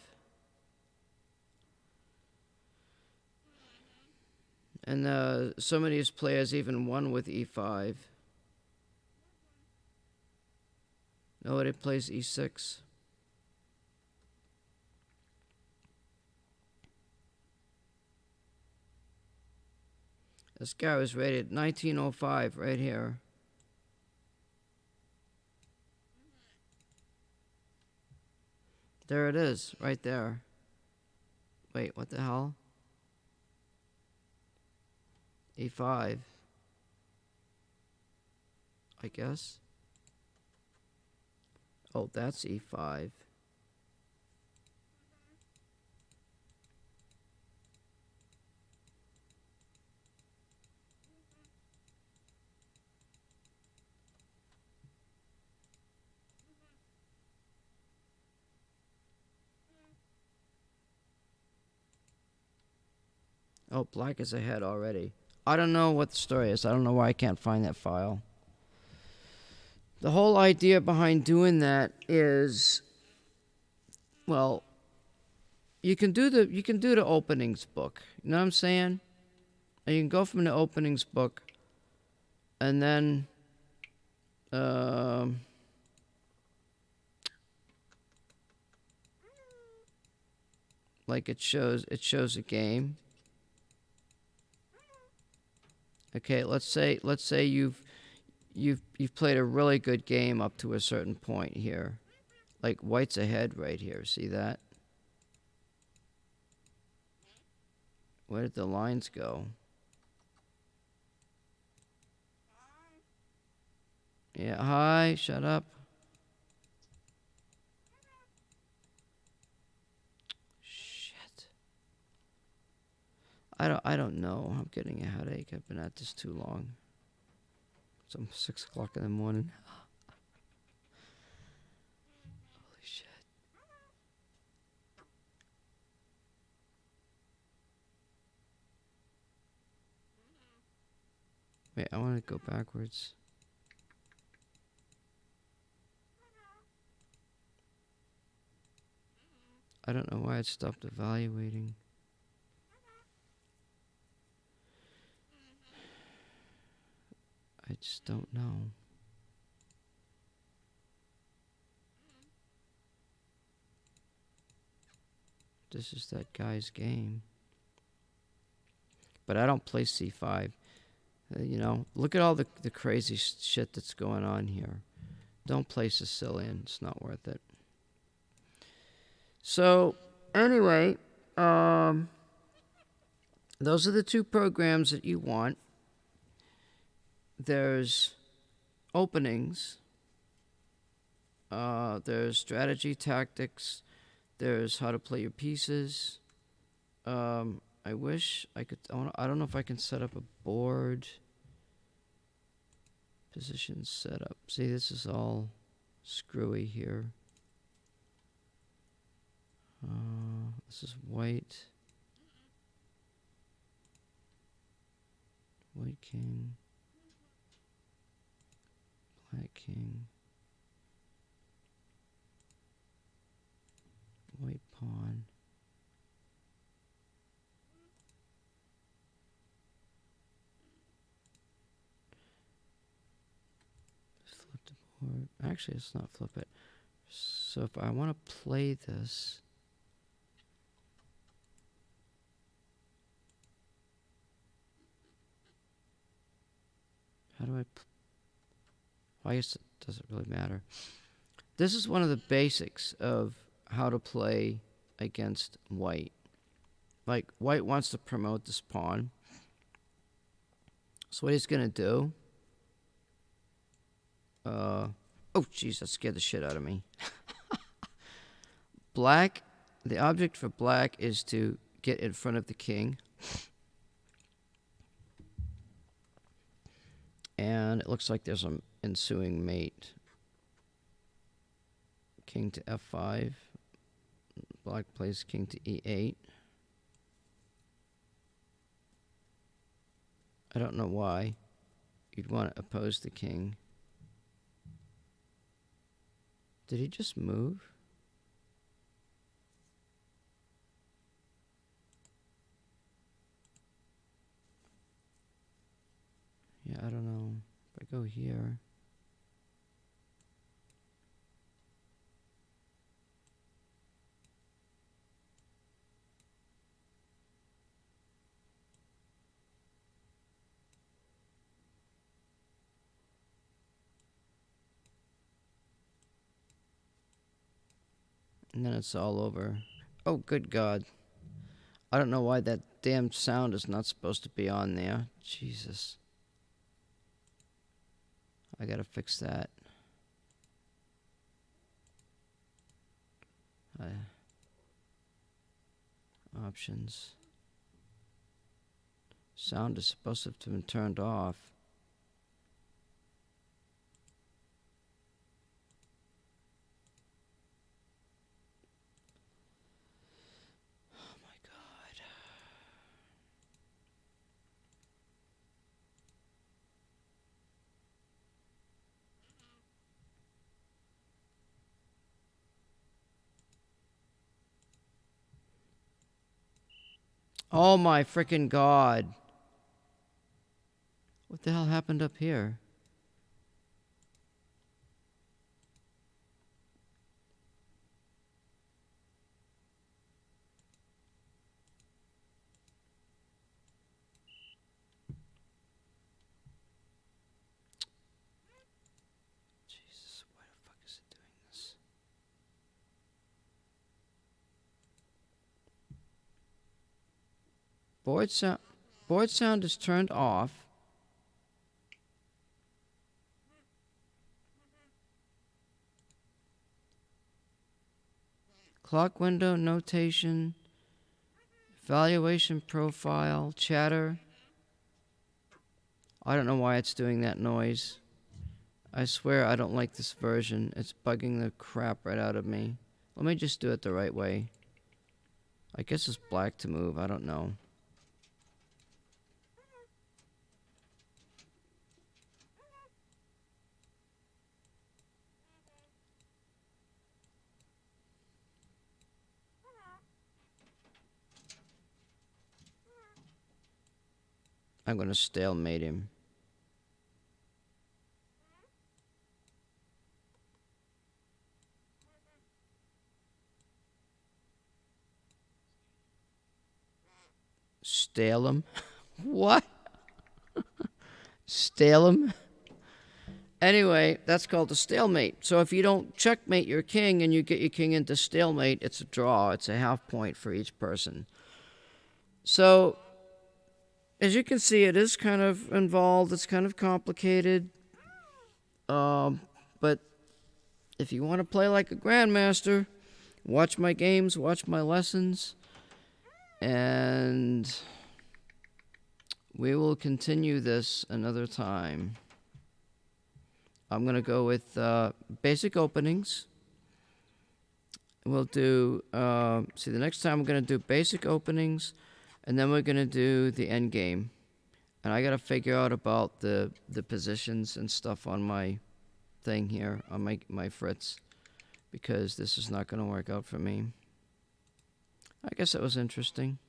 And some of these players even won with E5. Nobody plays E6. This guy was rated 1905 right here. There it is, right there. Wait, what the hell? E5. I guess. Oh, that's E5. Oh, black is ahead already. I don't know what the story is. I don't know why I can't find that file. The whole idea behind doing that is, well, you can do the openings book. You know what I'm saying? And you can go from the openings book, and then like it shows a game. Okay, let's say you've played a really good game up to a certain point here. Like white's ahead right here. See that? Where did the lines go? Yeah, hi, shut up. Shit. I don't know. I'm getting a headache. I've been at this too long. It's almost 6 o'clock in the morning. Holy shit. Wait, I want to go backwards. I don't know why it stopped evaluating. I just don't know. This is that guy's game. But I don't play C5. You know, look at all the crazy shit that's going on here. Don't play Sicilian. It's not worth it. So, anyway, those are the two programs that you want. There's openings. There's strategy tactics. There's how to play your pieces. I wish I could. I don't know if I can set up a board. Position setup. See, this is all screwy here. This is white. white king, black king, white pawn. Flip the board. Actually, let's not flip it. So if I want to play this, how do I? Well, I guess it doesn't really matter. This is one of the basics of how to play against white. Like, white wants to promote this pawn. So what he's going to do... oh, jeez, that scared the shit out of me. Black, the object for black is to get in front of the king. And it looks like there's an ensuing mate. King to f5. Black plays king to e8. I don't know why you'd want to oppose the king. Did he just move? Yeah, I don't know. If I go here... And then it's all over. Oh, good God. I don't know why that damn sound is not supposed to be on there. Jesus. I gotta fix that. Options. Sound is supposed to have been turned off. Oh my freaking God. What the hell happened up here? Jesus, why the fuck is it doing this? Board sound is turned off. Clock window notation, valuation profile, chatter. I don't know why it's doing that noise. I swear I don't like this version. It's bugging the crap right out of me. Let me just do it the right way. I guess it's black to move. I don't know. I'm going to stalemate him. Stale him? What? Stale him? Anyway, that's called a stalemate. So if you don't checkmate your king and you get your king into stalemate, it's a draw. It's a half point for each person. So, as you can see, it is kind of involved. It's kind of complicated. But if you want to play like a grandmaster, watch my games, watch my lessons, and we will continue this another time. I'm going to go with basic openings. We'll do, the next time we're going to do basic openings, and then we're going to do the end game. And And I got to figure out about the positions and stuff on my thing here, on my Fritz, because this is not going to work out for me. I guess that was interesting.